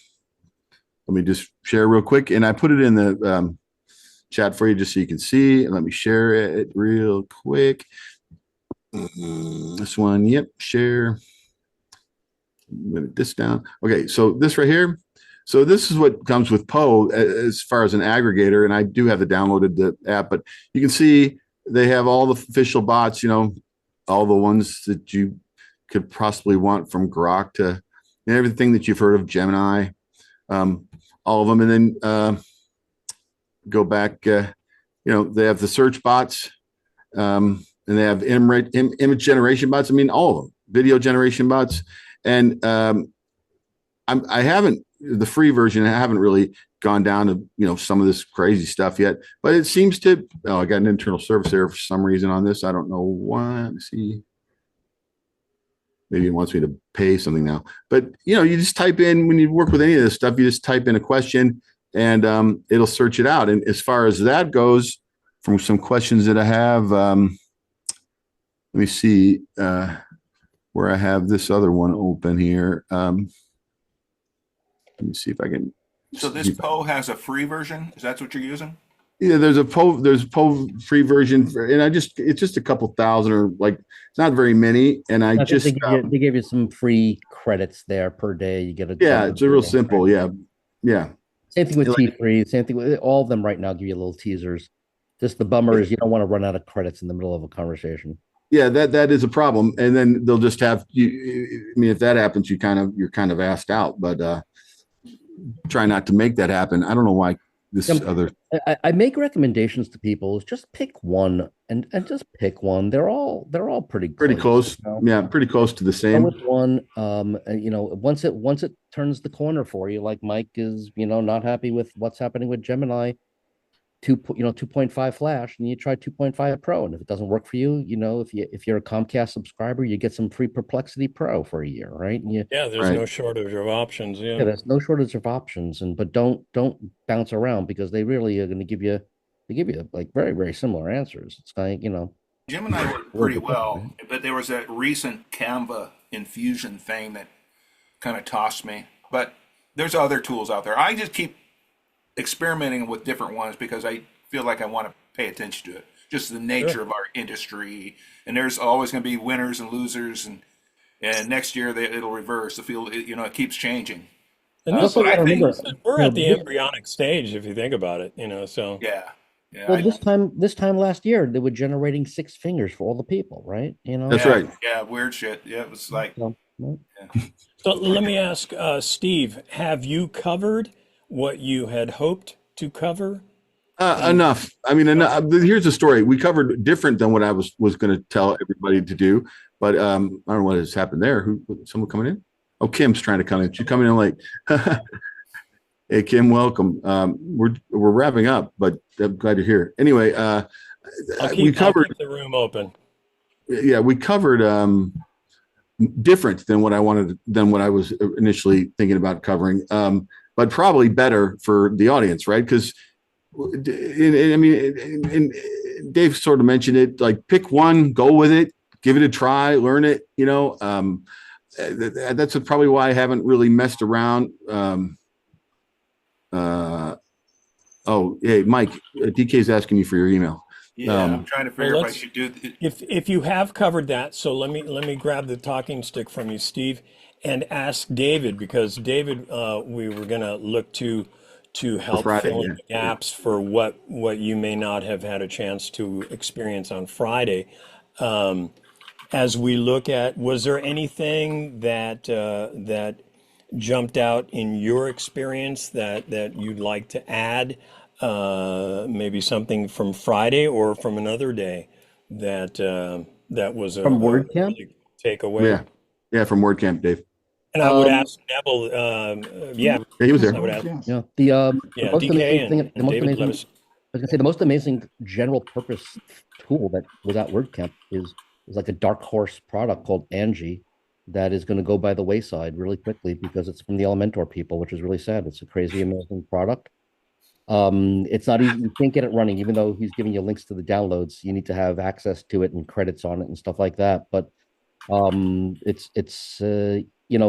me just share real quick. And I put it in the chat for you just so you can see. Let me share it real quick. This one, yep, share. Minute this down. Okay, so this right here. So this is what comes with Poe as far as an aggregator, and I do have downloaded the app, but you can see they have all the official bots, you know, all the ones that you could possibly want from Grok to everything that you've heard of, Gemini, all of them. And then go back, you know, they have the search bots, and they have image generation bots. I mean, all of them, video generation bots. And I haven't, the free version, I haven't really gone down to, you know, some of this crazy stuff yet, but it seems to, I got an internal service error for some reason on this. I don't know why. Let me see. Maybe it wants me to pay something now, but you know, you just type in, when you work with any of this stuff, you just type in a question and it'll search it out. And as far as that goes, from some questions that I have, let me see where I have this other one open here. Let me see if I can. So this Poe has a free version? Is that what you're using? Yeah, there's a Poe free version, and it's just a couple thousand, or like it's not very many. And I think just they gave you some free credits there per day. You get a it's a real simple, yeah. Same thing with T3. Same thing with all of them right now. Give you little teasers. Just the bummer is you don't want to run out of credits in the middle of a conversation. Yeah, that is a problem. And then they'll just have you. I mean, if that happens, you're kind of asked out. But try not to make that happen. I don't know why this other. I make recommendations to people. Just pick one and just pick one. They're all pretty close. You know? Yeah, pretty close to the same. Go with one. You know, once it turns the corner for you, like Mike is, you know, not happy with what's happening with Gemini. 2.5 Flash, and you try 2.5 Pro, and if it doesn't work for you, you know, if you're a Comcast subscriber, you get some free Perplexity Pro for a year, right? And there's no shortage of options. yeah, there's no shortage of options, but don't bounce around, because they really are going to give you like very, very similar answers. It's like, you know, Gemini worked pretty well, but there was that recent Canva infusion thing that kind of tossed me. But there's other tools out there. I just keep experimenting with different ones because I feel like I want to pay attention to it. Just the nature of our industry, and there's always going to be winners and losers, and next year it'll reverse. The field, you know, it keeps changing. And Also, I think remember, we're at the embryonic stage, if you think about it, you know. So Yeah. well, this time last year they were generating 6 fingers for all the people, right? You know, That's right. Yeah, weird shit. Yeah, it was like. So, So let me ask Steve, have you covered what you had hoped to cover? Enough. I mean, here's the story. We covered different than what I was going to tell everybody to do, but I don't know what has happened there. Someone coming in? Oh, Kim's trying to come in. She's coming in late. Hey, Kim, welcome. We're wrapping up, but I'm glad you're here. Anyway, I'll keep the room open. Yeah, we covered different than what I was initially thinking about covering, but probably better for the audience, right? Because I mean, and Dave sort of mentioned it, like pick one, go with it, give it a try, learn it, that's probably why I haven't really messed around. Oh, hey, Mike, DK's asking you for your email. Yeah, I'm trying to figure Well, if I should do. if you have covered that, so let me grab the talking stick from you, Steve, and ask David, because David, we were gonna look to help Friday, fill in yeah. the gaps for what you may not have had a chance to experience on Friday. As we look at, was there anything that jumped out in your experience that you'd like to add? Maybe something from Friday or from another day that was a From WordCamp? really takeaway. Yeah, from WordCamp, Dave. And I would Um, ask Neville, yeah, Yeah, he was there. I would ask, Yes. Yeah, yeah, the most DK amazing thing, and David, let us. I was gonna say the most amazing general purpose tool that was at WordCamp is like a dark horse product called Angie that is going to go by the wayside really quickly because it's from the Elementor people, which is really sad. It's a crazy amazing product. It's not easy. You can't get it running, even though he's giving you links to the downloads. You need to have access to it and credits on it and stuff like that. But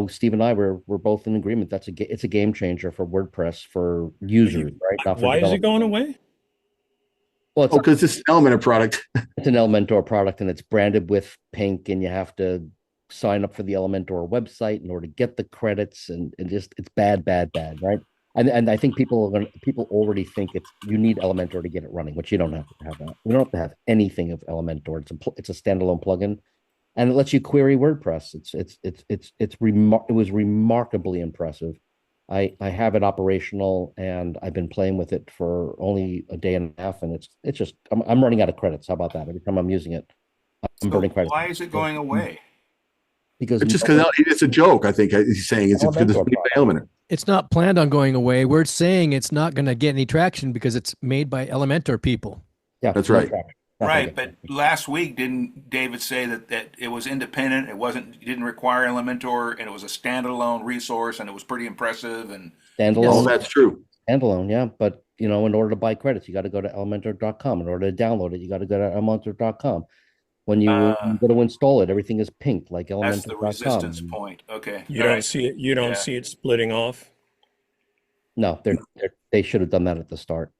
Steve and I we're both in agreement. It's a game changer for WordPress for users, right? Not for Why is it developers. going away? Well, it's, Oh, because it's an Elementor product. it's an Elementor product and it's branded with pink, and you have to sign up for the Elementor website in order to get the credits, and just it's bad, right? And I think people already think you need Elementor to get it running, which you don't have to have that. You don't have to have anything of Elementor. It's a standalone plugin, and it lets you query WordPress. It was remarkably impressive. I have it operational, and I've been playing with it for only a day and a half, and it's just I'm running out of credits. How about that? Every time I'm using it, I'm burning credits. Why is it going away? Because It's just because it's a joke, I think he's saying. It's because it's made by Elementor. It's not planned on going away. We're saying it's not going to get any traction because it's made by Elementor people. yeah, That's right. Right, but last week didn't David say that it was independent? It didn't require Elementor, and it was a standalone resource, and it was pretty impressive. And Oh, standalone. that's true. Standalone, yeah. But in order to buy credits, you got to go to elementor.com. In order to download it, you got to go to elementor.com. When you go to install it, everything is pink, like that's the elementor.com. resistance point. Okay, You don't see it. You don't see it splitting off. No, they should have done that at the start.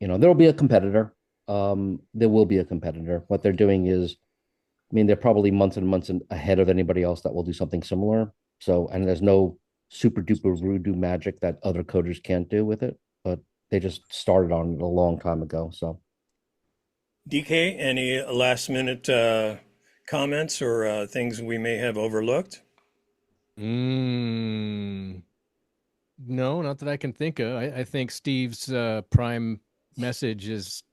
There will be a competitor. There will be a competitor. What they're doing is, they're probably months and months ahead of anybody else that will do something similar. So, and there's no super duper voodoo magic that other coders can't do with it, but they just started on it a long time ago. So, DK, any last minute comments or things we may have overlooked? No, not that I can think of. I think Steve's prime message is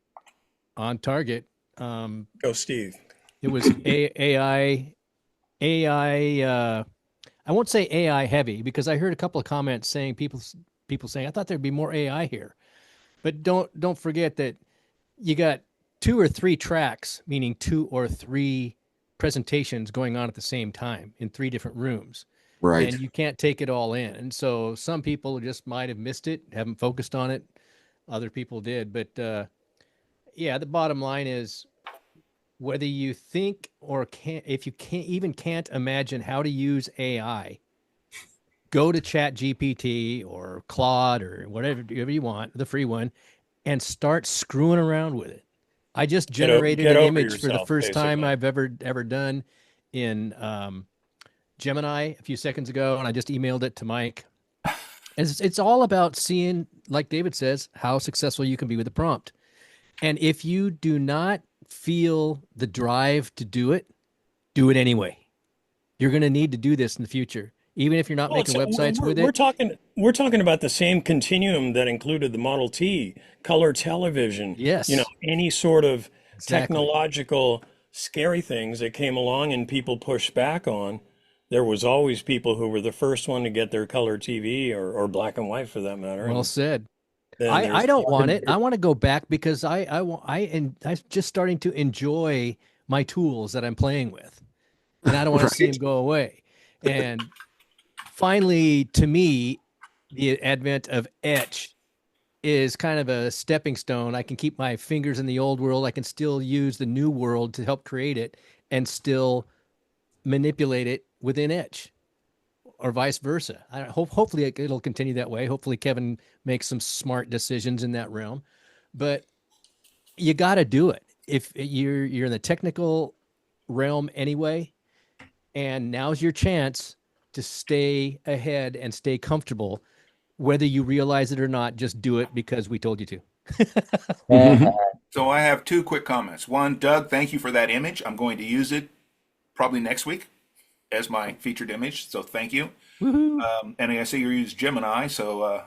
on target. Go, Steve. It was AI. I won't say AI heavy because I heard a couple of comments saying people saying I thought there'd be more AI here, but don't forget that you got 2 or 3 tracks, meaning 2 or 3 presentations going on at the same time in 3 different rooms. Right. And you can't take it all in. And so some people just might have missed it, haven't focused on it. Other people did. But the bottom line is whether you think or can't, if you can't imagine how to use AI, go to ChatGPT or Claude or whatever you want, the free one, and start screwing around with it. I just generated an image for the first time I've ever done in Gemini a few seconds ago, and I just emailed it to Mike. And it's all about seeing, like David says, how successful you can be with a prompt. And if you do not feel the drive to do it anyway. You're going to need to do this in the future, even if you're not making websites with it. We're talking about the same continuum that included the Model T, color television. Yes. Any sort of Exactly. technological scary things that came along and people pushed back on. There was always people who were the first one to get their color TV or black and white for that matter. Well said. Then I don't want it. I want to go back because I'm just starting to enjoy my tools that I'm playing with, and I don't want to see them go away. And finally, to me, the advent of etch is kind of a stepping stone. I can keep my fingers in the old world. I can still use the new world to help create it and still manipulate it within etch, or vice versa. Hopefully it'll continue that way. Hopefully Kevin makes some smart decisions in that realm, but you got to do it. If you're in the technical realm anyway, and now's your chance to stay ahead and stay comfortable, whether you realize it or not. Just do it because we told you to. So I have two quick comments. One, Doug, thank you for that image. I'm going to use it probably next week as my featured image. So thank you. And I see you use Gemini, so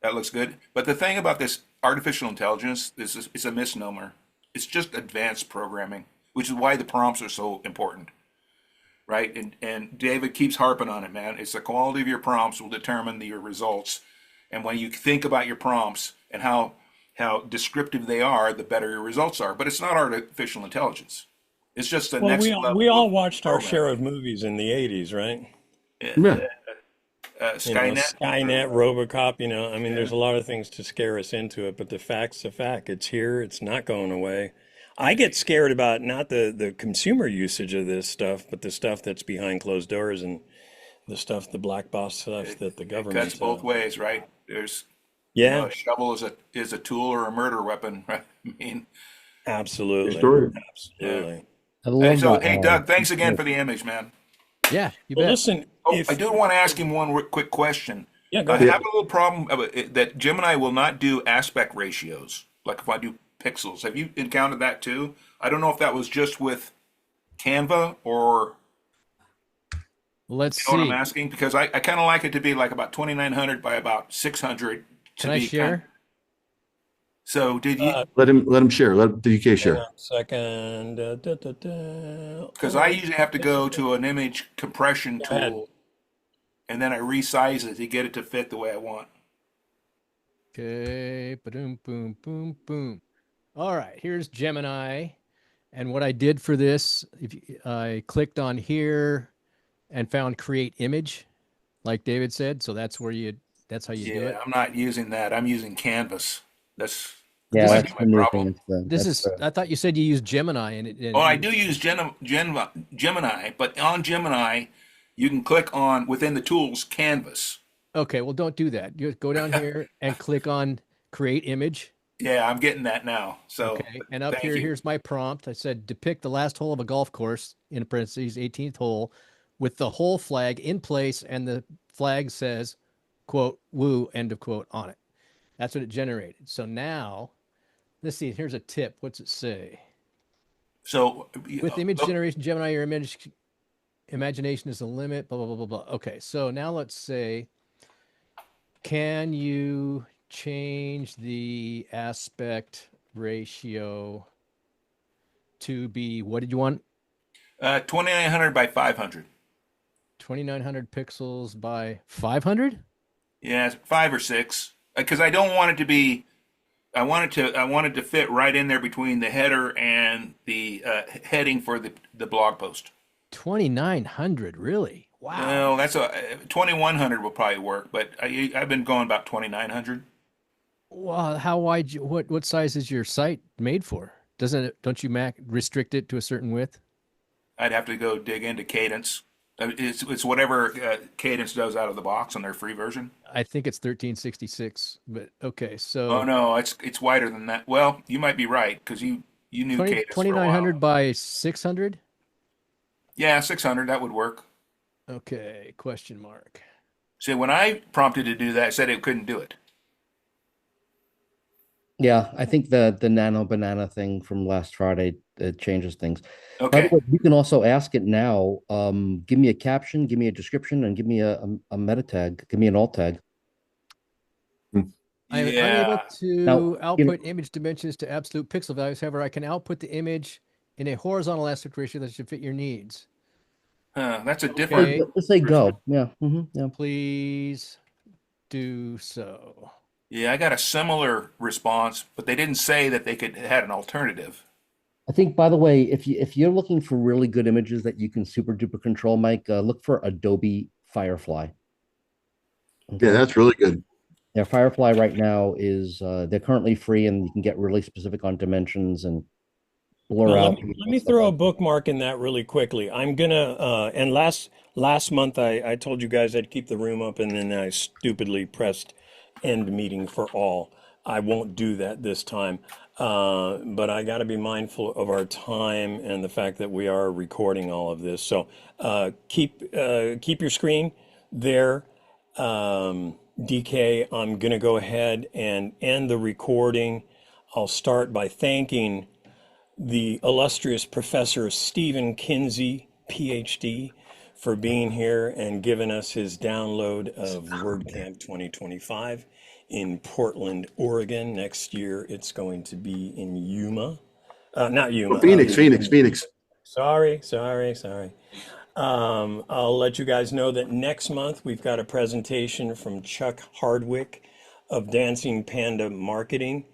that looks good. But the thing about this artificial intelligence is it's a misnomer. It's just advanced programming, which is why the prompts are so important, right? And David keeps harping on it, man. It's the quality of your prompts will determine your results. And when you think about your prompts and how descriptive they are, the better your results are. But it's not artificial intelligence. It's just the next level. We all watched our share of movies in the 80s, right? Yeah. Skynet. Skynet, RoboCop, I mean, there's a lot of things to scare us into it, but the fact's a fact. It's here. It's not going away. I get scared about not the consumer usage of this stuff, but the stuff that's behind closed doors and the black box stuff that the government Cuts both ways, right? There's Yeah, a shovel is a tool or a murder weapon, right? I mean, absolutely. Story. Absolutely. I love so that. hey, Doug, thanks again for the image, man. Yeah, you Well, bet. listen, Oh, if I do want to ask him one quick question. yeah, go I ahead. have a little problem that Gemini will not do aspect ratios, like if I do pixels. Have you encountered that too? I don't know if that was just with Canva or Let's you know what see. I'm asking, because I kind of like it to be like about 2900 by about 600 to Can I be share? So did you? Let him share. Let the UK Hang share. on a second. Because I usually have to go to an image compression Go ahead. tool, and then I resize it to get it to fit the way I want. Okay, boom, boom, boom, boom. All right, here's Gemini, and what I did for this, I clicked on here and found create image, like David said. So that's how you do it. I'm not using that. I'm using Canvas. That's Yeah, might that's be the my new problem. thing. It's This that's is. I thought you said you used Gemini, Oh, I do use Gemini, but on Gemini, you can click on within the tools Canvas. okay. Well, don't do that. You go down here and click on create image. Yeah, I'm getting that now. So Okay, and up thank here, you. here's my prompt. I said depict the last hole of a golf course, in parentheses, 18th hole, with the hole flag in place, and the flag says, quote, woo, end of quote, on it. That's what it generated. So now, let's see, here's a tip. What's it say? So With image generation, Gemini, your imagination is the limit, blah, blah, blah, blah, blah. Okay, so now let's say, can you change the aspect ratio to be, what did you want? 2900 by 500. 2900 pixels by 500? Yeah, 5 or 6. Because I don't want it to be. I want it to fit right in there between the header and the heading for the blog post. 2900, really? Wow. Well, that's 2100 will probably work, but I've been going about 2900. Well, how wide? What size is your site made for? Don't you restrict it to a certain width? I'd have to go dig into Cadence. It's whatever Cadence does out of the box on their free version. I think it's 1366, but okay. So Oh no, it's wider than that. Well, you might be right because you knew Cadence for a while. 2900 by 600? Yeah, 600 that would work. Okay, question mark. See, when I prompted to do that, it said it couldn't do it. Yeah, I think the nano banana thing from last Friday changes things. By Okay. the way, you can also ask it now. Give me a caption, give me a description, and give me a meta tag. Give me an alt tag. I'm unable Yeah. to Now, output image dimensions to absolute pixel values. However, I can output the image in a horizontal aspect ratio that should fit your needs. That's a Or different. just say go. Yeah. Yeah. Please do so. Yeah, I got a similar response, but they didn't say that they had an alternative. I think, by the way, if you're looking for really good images that you can super duper control, Mike, look for Adobe Firefly. Yeah, Okay. that's really good. Yeah, Firefly right now is they're currently free, and you can get really specific on dimensions and blur Well, out let and me stuff throw a like that. bookmark in that really quickly. I'm gonna and last month I told you guys I'd keep the room up and then I stupidly pressed end meeting for all. I won't do that this time. But I got to be mindful of our time and the fact that we are recording all of this. So keep your screen there. DK, I'm gonna go ahead and end the recording. I'll start by thanking the illustrious Professor Stephen Kinsey, PhD, for being here and giving us his download of WordCamp 2025 in Portland, Oregon. Next year, it's going to be in Yuma. Not Oh, Yuma. Phoenix. Sorry. I'll let you guys know that next month we've got a presentation from Chuck Hardwick of Dancing Panda Marketing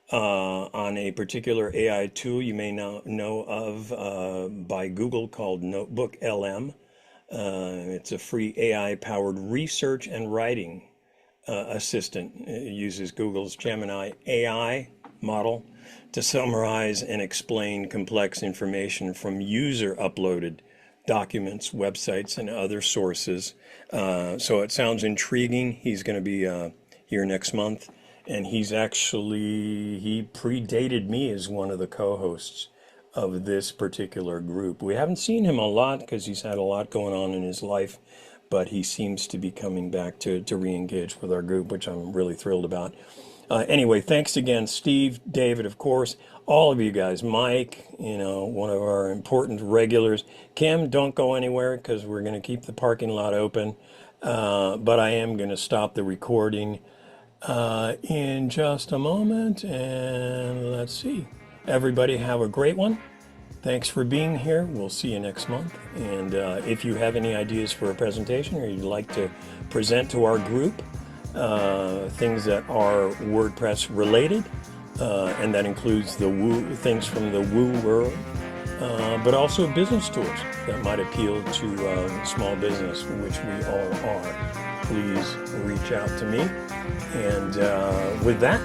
on a particular AI tool you may know of by Google called Notebook LM. It's a free AI powered research and writing assistant. It uses Google's Gemini AI model to summarize and explain complex information from user uploaded documents, websites, and other sources. So it sounds intriguing. He's going to be here next month. And he predated me as one of the co-hosts of this particular group. We haven't seen him a lot because he's had a lot going on in his life, but he seems to be coming back to re-engage with our group, which I'm really thrilled about. Anyway, thanks again, Steve, David, of course, all of you guys, Mike, one of our important regulars. Kim, don't go anywhere because we're going to keep the parking lot open. But I am going to stop the recording in just a moment. And let's see. Everybody have a great one. Thanks for being here. We'll see you next month. And if you have any ideas for a presentation or you'd like to present to our group, things that are WordPress related, and that includes the things from the Woo world, but also business tools that might appeal to small business, which we all are. Please reach out to me. And with that,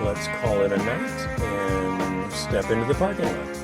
let's call it a night and step into the parking lot.